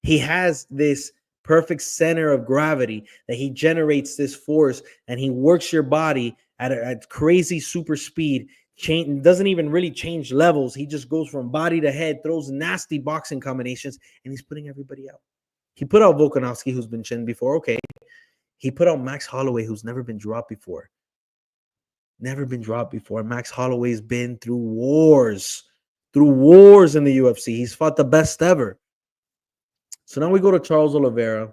He has this perfect center of gravity that he generates this force, and he works your body at crazy super speed. Doesn't even really change levels. He just goes from body to head, throws nasty boxing combinations, and he's putting everybody out. He put out Volkanovski, who's been chinned before. Okay. He put out Max Holloway, who's never been dropped before. Never been dropped before. Max Holloway's been through wars in the UFC. He's fought the best ever. So now we go to Charles Oliveira.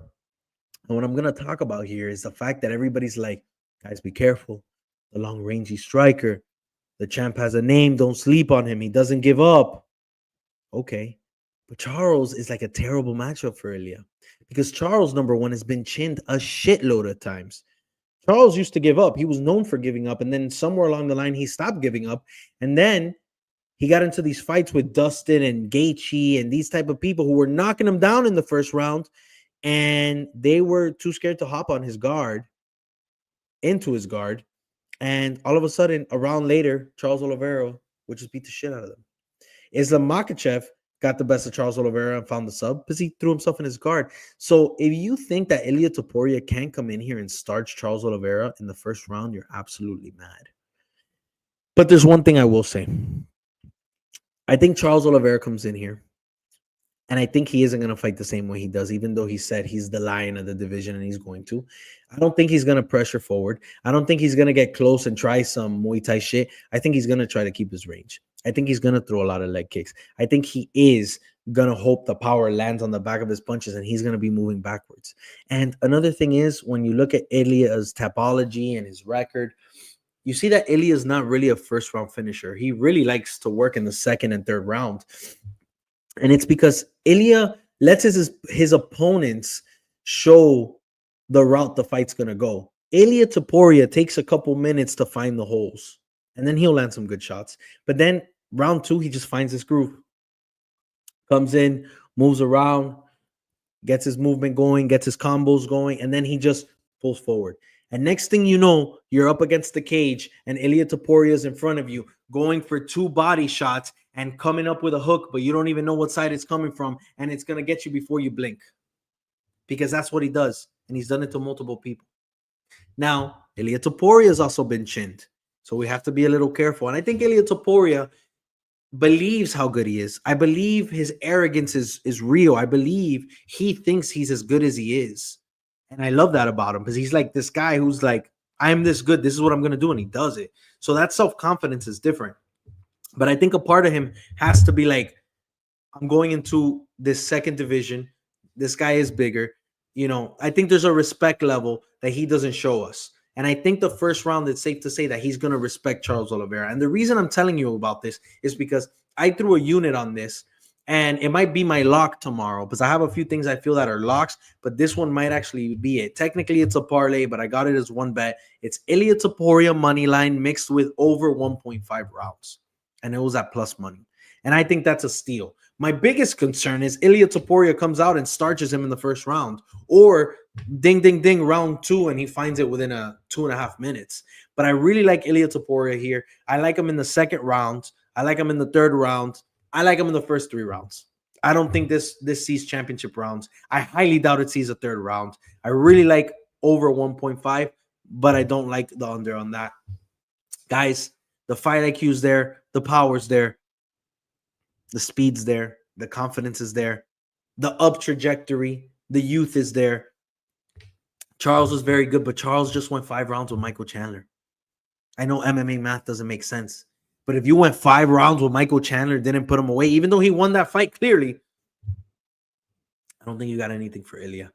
And what I'm going to talk about here is the fact that everybody's like, guys, be careful. The long rangy striker. The champ has a name. Don't sleep on him. He doesn't give up. Okay. But Charles is like a terrible matchup for Ilia. Because Charles, number one, has been chinned a shitload of times. Charles used to give up. He was known for giving up. And then somewhere along the line, he stopped giving up. And then he got into these fights with Dustin and Gaethje and these type of people who were knocking him down in the first round. And they were too scared to hop on his guard, into his guard. And all of a sudden, a round later, Charles Oliveira would just beat the shit out of them. Islam Makhachev got the best of Charles Oliveira and found the sub because he threw himself in his guard. So if you think that Ilia Taporia can't come in here and starch Charles Oliveira in the first round, you're absolutely mad. But there's one thing I will say. I think Charles Oliveira comes in here, and I think he isn't going to fight the same way he does, even though he said he's the lion of the division and he's going to. I don't think he's going to pressure forward. I don't think he's going to get close and try some Muay Thai shit. I think he's going to try to keep his range. I think he's going to throw a lot of leg kicks. I think he is going to hope the power lands on the back of his punches and he's going to be moving backwards. And another thing is, when you look at Ilia's topology and his record, you see that Ilia is not really a first-round finisher. He really likes to work in the second and third round. And it's because Ilia lets his opponents show the route the fight's going to go. Ilia Taporia takes a couple minutes to find the holes, and then he'll land some good shots. But then round two, he just finds his groove. Comes in, moves around, gets his movement going, gets his combos going, and then he just pulls forward. And next thing you know, you're up against the cage, and Ilia Taporia is in front of you, going for two body shots and coming up with a hook, but you don't even know what side it's coming from, and it's going to get you before you blink. Because that's what he does, and he's done it to multiple people. Now, Ilia Taporia has also been chinned, so we have to be a little careful. And I think Ilia Taporia believes how good he is. I believe his arrogance is real. I believe he thinks he's as good as he is. And I love that about him because he's like this guy who's like, I'm this good. This is what I'm going to do. And he does it. So that self-confidence is different. But I think a part of him has to be like, I'm going into this second division. This guy is bigger. I think there's a respect level that he doesn't show us. And I think the first round, it's safe to say that he's going to respect Charles Oliveira. And the reason I'm telling you about this is because I threw a unit on this, and it might be my lock tomorrow because I have a few things I feel that are locks, but this one might actually be it. Technically, it's a parlay, but I got it as one bet. It's Ilia Taporia money line mixed with over 1.5 rounds, and it was at plus money. And I think that's a steal. My biggest concern is Ilia Taporia comes out and starches him in the first round, or ding, ding, ding, round 2, and he finds it within 2.5 minutes. But I really like Ilia Taporia here. I like him in the second round. I like him in the third round. I like him in the first 3 rounds. I don't think this sees championship rounds. I highly doubt it sees a third round. I really like over 1.5, but I don't like the under on that. Guys, the fight IQ's there. The power's there. The speed's there. The confidence is there. The up trajectory. The youth is there. Charles was very good, but Charles just went 5 rounds with Michael Chandler. I know MMA math doesn't make sense, but if you went 5 rounds with Michael Chandler, didn't put him away, even though he won that fight clearly, I don't think you got anything for Ilia.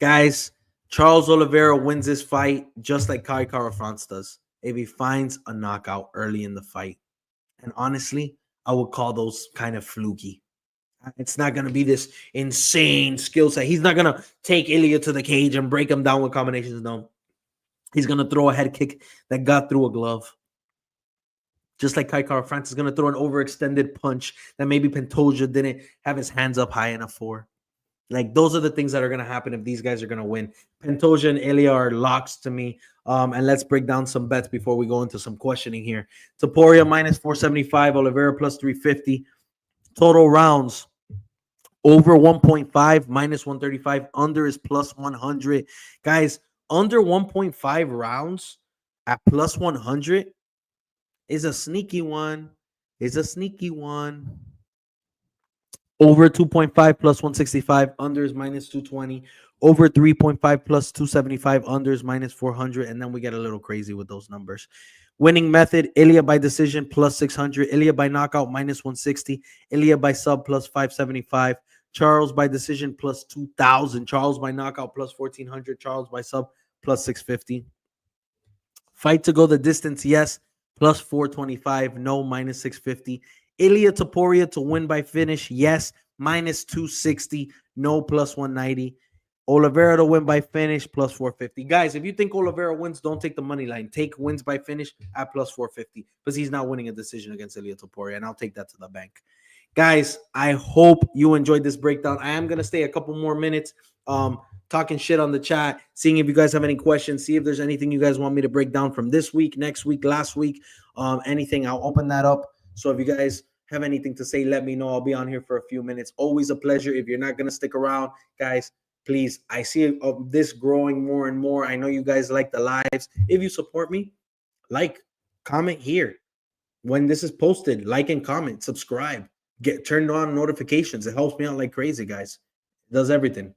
Guys, Charles Oliveira wins this fight just like Kaikar France does if he finds a knockout early in the fight. And honestly, I would call those kind of fluky. It's not going to be this insane skill set. He's not going to take Ilia to the cage and break him down with combinations. No. He's going to throw a head kick that got through a glove. Just like Kaikar France is going to throw an overextended punch that maybe Pentoia didn't have his hands up high enough for. Like, those are the things that are going to happen if these guys are going to win. Pentoia and Ilia are locks to me. And let's break down some bets before we go into some questioning here. Taporia minus 475, Oliveira plus 350. Total rounds over 1.5, minus 135. Under is plus 100. Guys, under 1.5 rounds at plus 100 is a sneaky one. Over 2.5 plus 165, unders minus 220. Over 3.5 plus 275, unders minus 400. And then we get a little crazy with those numbers. Winning method, Ilia by decision plus 600. Ilia by knockout minus 160. Ilia by sub plus 575. Charles by decision plus 2,000. Charles by knockout plus 1,400. Charles by sub plus 650. Fight to go the distance, yes, plus 425. No, minus 650. Ilia Taporia to win by finish, yes, minus 260. No, plus 190. Oliveira to win by finish, plus 450. Guys, if you think Oliveira wins, don't take the money line. Take wins by finish at plus 450 because he's not winning a decision against Ilia Taporia, and I'll take that to the bank. Guys, I hope you enjoyed this breakdown. I am going to stay a couple more minutes talking shit on the chat, seeing if you guys have any questions, see if there's anything you guys want me to break down from this week, next week, last week, anything. I'll open that up. So if you guys have anything to say, let me know. I'll be on here for a few minutes. Always a pleasure. If you're not going to stick around, guys, please, I see this growing more and more. I know you guys like the lives. If you support me, like, comment here. When this is posted, like and comment, subscribe, get turned on notifications. It helps me out like crazy, guys. It does everything.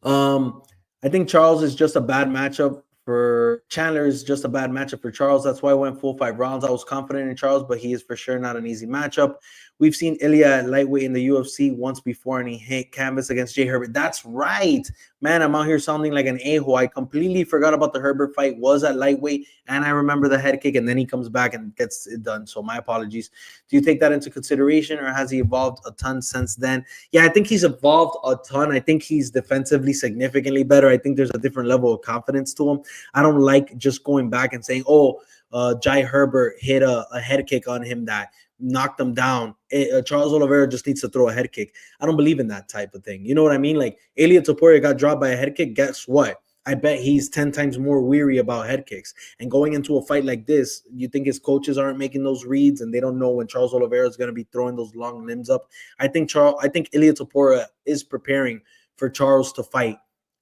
I think Charles is just a bad matchup for Chandler. Is just a bad matchup for Charles. That's why I went full 5 rounds. I was confident in Charles, but he is for sure not an easy matchup. We've seen Ilia at lightweight in the UFC once before, and he hit canvas against Jay Herbert. That's right. Man, I'm out here sounding like an a-hole. I completely forgot about the Herbert fight. Was at lightweight, and I remember the head kick, and then he comes back and gets it done. So my apologies. Do you take that into consideration, or has he evolved a ton since then? Yeah, I think he's evolved a ton. I think he's defensively significantly better. I think there's a different level of confidence to him. I don't like just going back and saying, Jai Herbert hit a head kick on him that knocked him down. Charles Oliveira just needs to throw a head kick. I don't believe in that type of thing. You know what I mean? Like, Ilia Taporia got dropped by a head kick. Guess what? I bet he's 10 times more weary about head kicks. And going into a fight like this, you think his coaches aren't making those reads and they don't know when Charles Oliveira is going to be throwing those long limbs up? I think Ilia Taporia is preparing for Charles to fight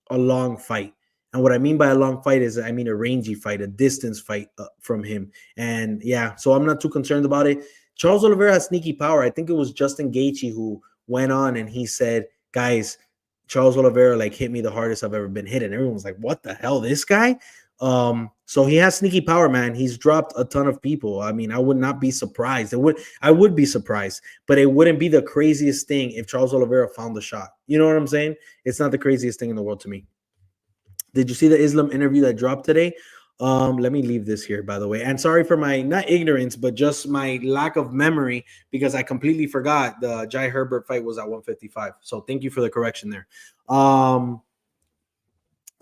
a long fight. And what I mean by a long fight is I mean a rangy fight, a distance fight from him. And yeah, so I'm not too concerned about it. Charles Oliveira has sneaky power. I think it was Justin Gaethje who went on and he said, guys, Charles Oliveira like hit me the hardest I've ever been hit, and everyone was like, "What the hell, this guy?" So he has sneaky power, man. He's dropped a ton of people. I mean, I would not be surprised. I would be surprised, but it wouldn't be the craziest thing if Charles Oliveira found the shot. You know what I'm saying? It's not the craziest thing in the world to me. Did you see the Islam interview that dropped today? Let me leave this here, by the way. And sorry for my not ignorance, but just my lack of memory because I completely forgot the Jai Herbert fight was at 155. So thank you for the correction there.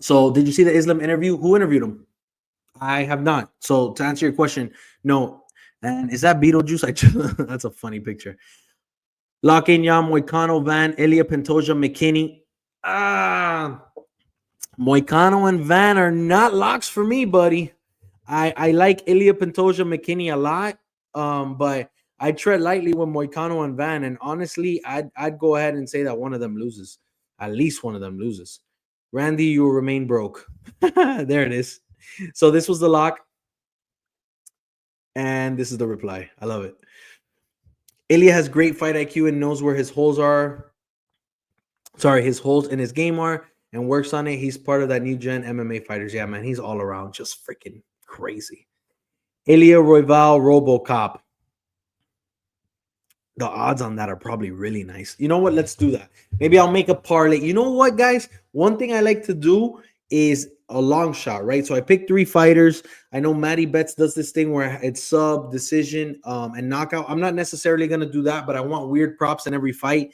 So did you see the Islam interview? Who interviewed him? I have not. So to answer your question, no. And is that Beetlejuice? That's a funny picture. Lock-in Yam, Moicano, Van, Ilia, Pentoja, McKini. Moicano and Van are not locks for me, buddy. I like Ilia, Pentoja, McKini a lot, but I tread lightly with Moicano and Van, and honestly, I'd go ahead and say that one of them loses. At least one of them loses. Randy, you will remain broke. There it is. So this was the lock, and this is the reply. I love it. Ilia has great fight IQ and knows where his holes are. Sorry, his holes in his game are, and works on it. He's part of that new gen MMA fighters. Yeah, man, he's all around just freaking crazy. Ilia, Royval, RoboCop. The odds on that are probably really nice. You know what? Let's do that. Maybe I'll make a parlay. You know what, guys? One thing I like to do is a long shot, right? So I picked 3 fighters. I know Matty Betts does this thing where it's sub, decision, and knockout. I'm not necessarily going to do that, but I want weird props in every fight.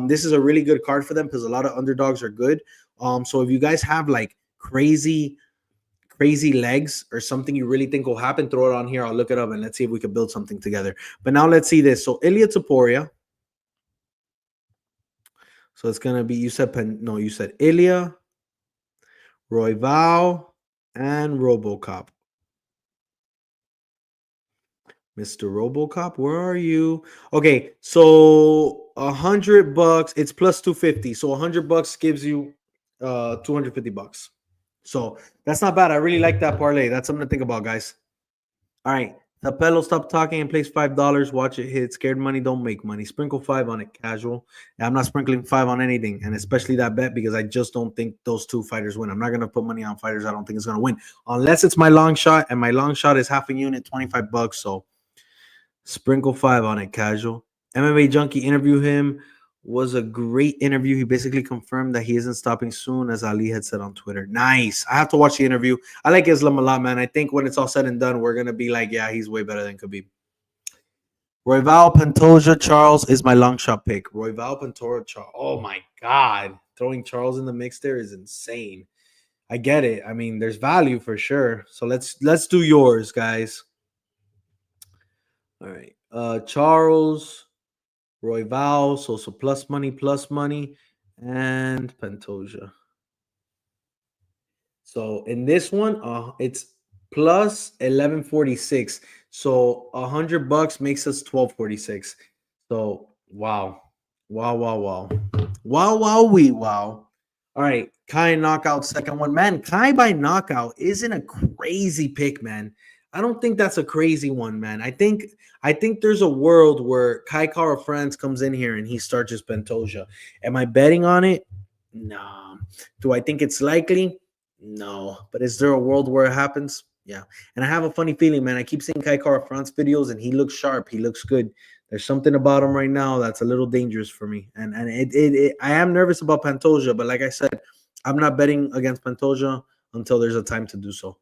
This is a really good card for them because a lot of underdogs are good. So if you guys have like crazy legs or something you really think will happen, throw it on here. I'll look it up and let's see if we can build something together. But now let's see this. So Ilia Taporia. So it's going to be, you said Ilia, Royval, and RoboCop. Mr. RoboCop, where are you? Okay, so $100, it's plus 250. So $100 gives you $250. So that's not bad. I really like that parlay. That's something to think about, guys. All right. Tapelo, stop talking and place $5. Watch it hit. Scared money don't make money. Sprinkle 5 on it, casual. And I'm not sprinkling 5 on anything, and especially that bet because I just don't think those 2 fighters win. I'm not going to put money on fighters I don't think is going to win unless it's my long shot, and my long shot is half a unit, $25. So sprinkle 5 on it, casual. MMA Junkie interview him. Was a great interview. He basically confirmed that he isn't stopping soon, as Ali had said on Twitter. Nice. I have to watch the interview. I like Islam a lot, man. I think when it's all said and done, we're going to be like, yeah, he's way better than Khabib. Royval, Pentoja, Charles is my long shot pick. Royval, Pentoja, Charles. Oh, my God. Throwing Charles in the mix there is insane. I get it. I mean, there's value for sure. So let's do yours, guys. All right. Charles, Royval, so plus money, and Pentoja. So in this one, it's plus 1146. So $100 makes us 1246. So wow. Wow. All right, Kai knockout, second one. Man, Kai by knockout isn't a crazy pick, man. I don't think that's a crazy one, man. I think there's a world where Kaikar France comes in here and he starts just Pentoja. Am I betting on it? No. Do I think it's likely? No. But is there a world where it happens? Yeah. And I have a funny feeling, man. I keep seeing Kaikar France videos and he looks sharp. He looks good. There's something about him right now that's a little dangerous for me. And I am nervous about Pentoja, but like I said, I'm not betting against Pentoja until there's a time to do so.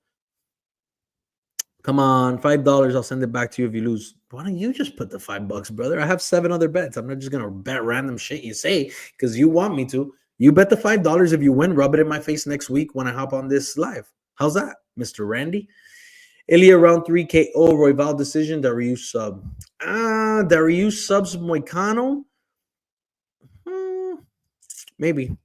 Come on, $5. I'll send it back to you if you lose. Why don't you just put the $5, brother? I have 7 other bets. I'm not just gonna bet random shit you say because you want me to. You bet the $5 if you win. Rub it in my face next week when I hop on this live. How's that, Mr. Randy? Ilia round 3 KO, Royval decision, Dariush sub. Dariush subs Moicano? Maybe.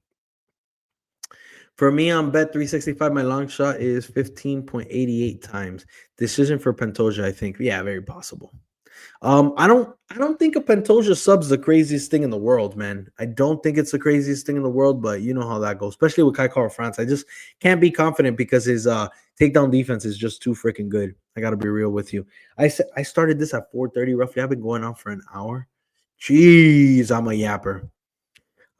For me on Bet 365, my long shot is 15.88 times. Decision for Pentoja, I think. Yeah, very possible. I don't think a Pentoja sub's the craziest thing in the world, man. I don't think it's the craziest thing in the world, but you know how that goes, especially with Kaikar France. I just can't be confident because his takedown defense is just too freaking good. I got to be real with you. I started this at 4:30 roughly. I've been going on for an hour. Jeez, I'm a yapper.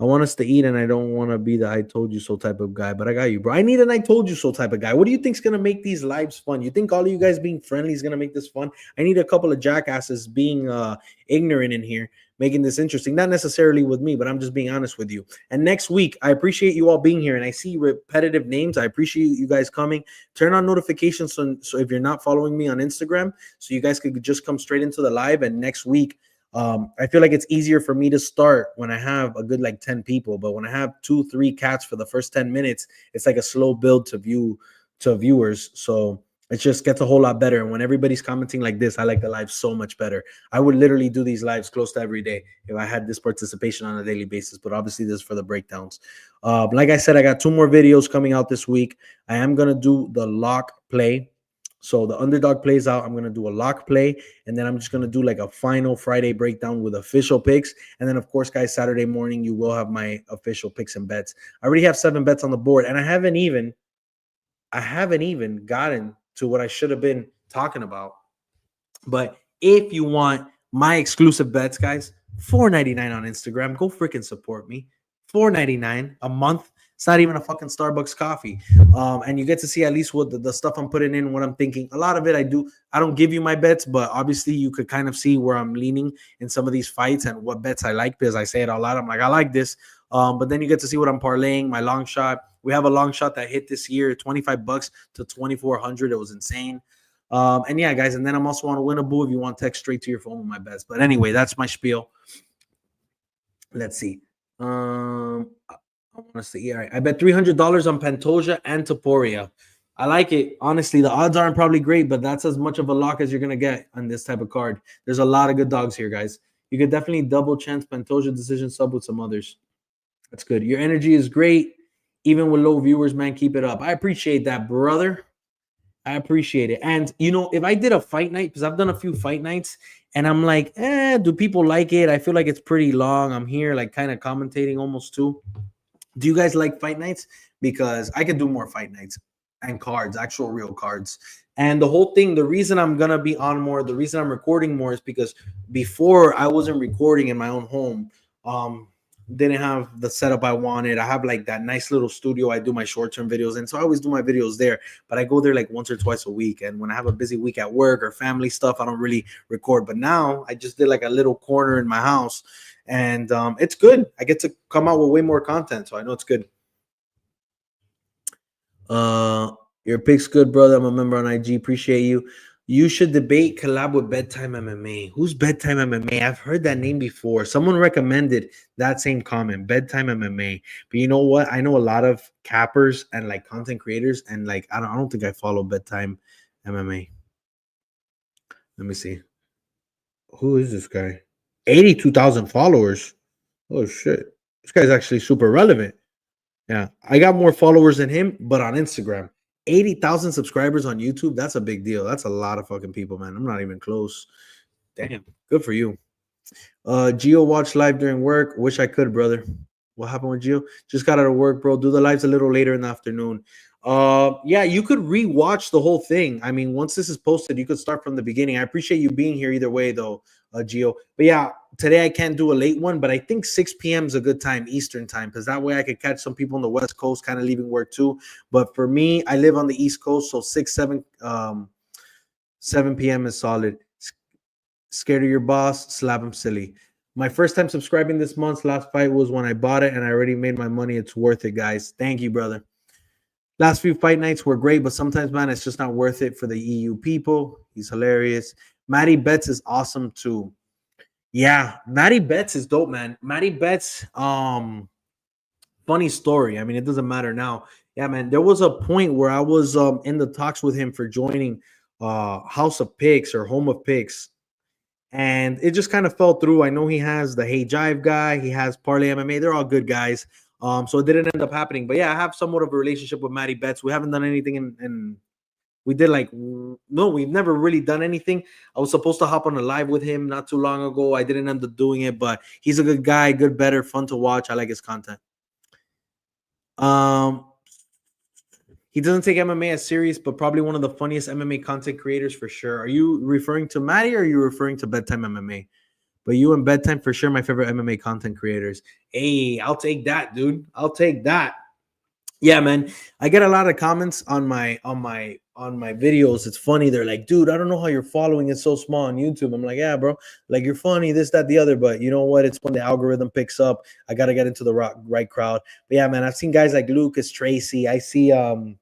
I want us to eat, and I don't want to be the I told you so type of guy, but I got you, bro. I need an I told you so type of guy. What do you think's gonna make these lives fun? You think all of you guys being friendly is gonna make this fun? I need a couple of jackasses being ignorant in here, making this interesting. Not necessarily with me, but I'm just being honest with you. And next week, I appreciate you all being here, and I see repetitive names. I appreciate you guys coming. Turn on notifications so if you're not following me on Instagram, so you guys could just come straight into the live. And next week, I feel like it's easier for me to start when I have a good like 10 people, but when I have 2-3 cats for the first 10 minutes, it's like a slow build to viewers. So it just gets a whole lot better. And when everybody's commenting like this, I like the live so much better. I would literally do these lives close to every day if I had this participation on a daily basis, but obviously this is for the breakdowns. Like I said, I got 2 more videos coming out this week. I am going to do the lock play. So the underdog plays out. I'm going to do a lock play, and then I'm just going to do like a final Friday breakdown with official picks. And then, of course, guys, Saturday morning, you will have my official picks and bets. I already have 7 bets on the board, and I haven't even gotten to what I should have been talking about. But if you want my exclusive bets, guys, $4.99 on Instagram. Go freaking support me. $4.99 a month. It's not even a fucking Starbucks coffee. And you get to see at least what the stuff I'm putting in, what I'm thinking. A lot of it I don't give you my bets, but obviously you could kind of see where I'm leaning in some of these fights and what bets I like, because I say it a lot. I'm like, I like this. But then you get to see what I'm parlaying, my long shot. We have a long shot that hit this year, $25 to 2,400. It was insane. And yeah, guys, and then I'm also on a Winnable if you want text straight to your phone with my bets. But anyway, that's my spiel. Let's see. I want to see. All right. I bet $300 on Pentoia and Taporia. I like it. Honestly, the odds aren't probably great, but that's as much of a lock as you're going to get on this type of card. There's a lot of good dogs here, guys. You could definitely double chance Pentoia decision sub with some others. That's good. Your energy is great. Even with low viewers, man, keep it up. I appreciate that, brother. I appreciate it. And, you know, if I did a fight night, because I've done a few fight nights, and I'm like, do people like it? I feel like it's pretty long. I'm here like kind of commentating almost too. Do you guys like fight nights? Because I could do more fight nights and cards, actual real cards. And the whole thing, the reason I'm going to be on more, the reason I'm recording more is because before I wasn't recording in my own home. Didn't have the setup I wanted. I have like that nice little studio I do my short-term videos in. So I always do my videos there, but I go there like once or twice a week. And when I have a busy week at work or family stuff, I don't really record. But now I just did like a little corner in my house, and it's good. I get to come out with way more content, so I know it's good. Your pick's good, brother. I'm a member on IG. Appreciate you. You should debate collab with Bedtime MMA. Who's Bedtime MMA? I've heard that name before. Someone recommended that same comment, Bedtime MMA. But you know what? I know a lot of cappers and like content creators, and like I don't think I follow Bedtime MMA. Let me see. Who is this guy? 82,000 followers. Oh shit. This guy's actually super relevant. Yeah, I got more followers than him, but on Instagram. 80,000 subscribers on YouTube. That's a big deal. That's a lot of fucking people, man. I'm not even close. Damn. Good for you. Gio watched live during work. Wish I could, brother. What happened with Gio? Just got out of work, bro. Do the lives a little later in the afternoon. Yeah, you could rewatch the whole thing. I mean, once this is posted, you could start from the beginning. I appreciate you being here either way, though, Gio. But yeah, today I can't do a late one, but I think 6 p.m. is a good time, Eastern time, because that way I could catch some people on the West Coast kind of leaving work too. But for me, I live on the East Coast, so 7 p.m. is solid. Scared of your boss, slap him silly. My first time subscribing this month's last fight was when I bought it, and I already made my money. It's worth it, guys. Thank you, brother. Last few fight nights were great, but sometimes, man, it's just not worth it for the EU people. He's hilarious. Matty Betts is awesome too. Yeah, Matty Betts is dope, man. Matty Betts, funny story. I mean, it doesn't matter now. Yeah, man, there was a point where I was in the talks with him for joining House of Picks or Home of Picks, and it just kind of fell through. I know he has the Hey Jive guy, he has Parlay MMA. They're all good guys. So it didn't end up happening. But yeah, I have somewhat of a relationship with Matty Betts. We haven't done anything in we did like no, we've never really done anything. I was supposed to hop on a live with him not too long ago. I didn't end up doing it, but he's a good guy, good better, fun to watch. I like his content. He doesn't take MMA as serious, but probably one of the funniest MMA content creators for sure. Are you referring to Matty or are you referring to Bedtime MMA? But you and Bedtime for sure, my favorite MMA content creators. Hey, I'll take that, dude. I'll take that. Yeah, man. I get a lot of comments on my videos. It's funny. They're like, dude, I don't know how your following is so small on YouTube. I'm like, yeah, bro. Like, you're funny, this, that, the other. But you know what? It's when the algorithm picks up. I gotta get into the right crowd. But yeah, man, I've seen guys like Lucas, Tracy. I see the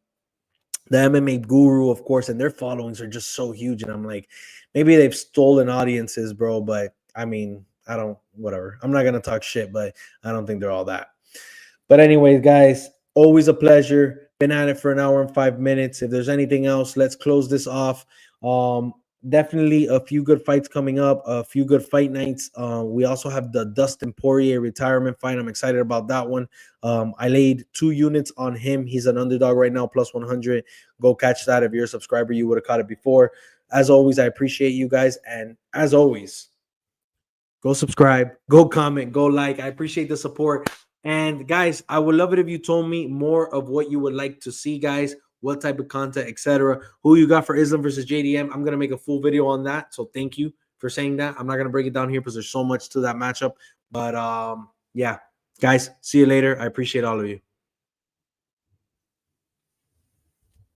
MMA guru, of course, and their followings are just so huge. And I'm like, maybe they've stolen audiences, bro. But I mean, I don't, whatever. I'm not going to talk shit, but I don't think they're all that. But anyways, guys, always a pleasure. Been at it for an hour and 5 minutes. If there's anything else, let's close this off. Definitely a few good fights coming up, a few good fight nights. We also have the Dustin Poirier retirement fight. I'm excited about that one. I laid 2 units on him. He's an underdog right now, plus 100. Go catch that. If you're a subscriber, you would have caught it before. As always, I appreciate you guys. And as always, go subscribe, go comment, go like. I appreciate the support. And guys, I would love it if you told me more of what you would like to see, guys, what type of content, etc. Who you got for Islam versus JDM. I'm going to make a full video on that. So thank you for saying that. I'm not going to break it down here because there's so much to that matchup. But yeah, guys, see you later. I appreciate all of you.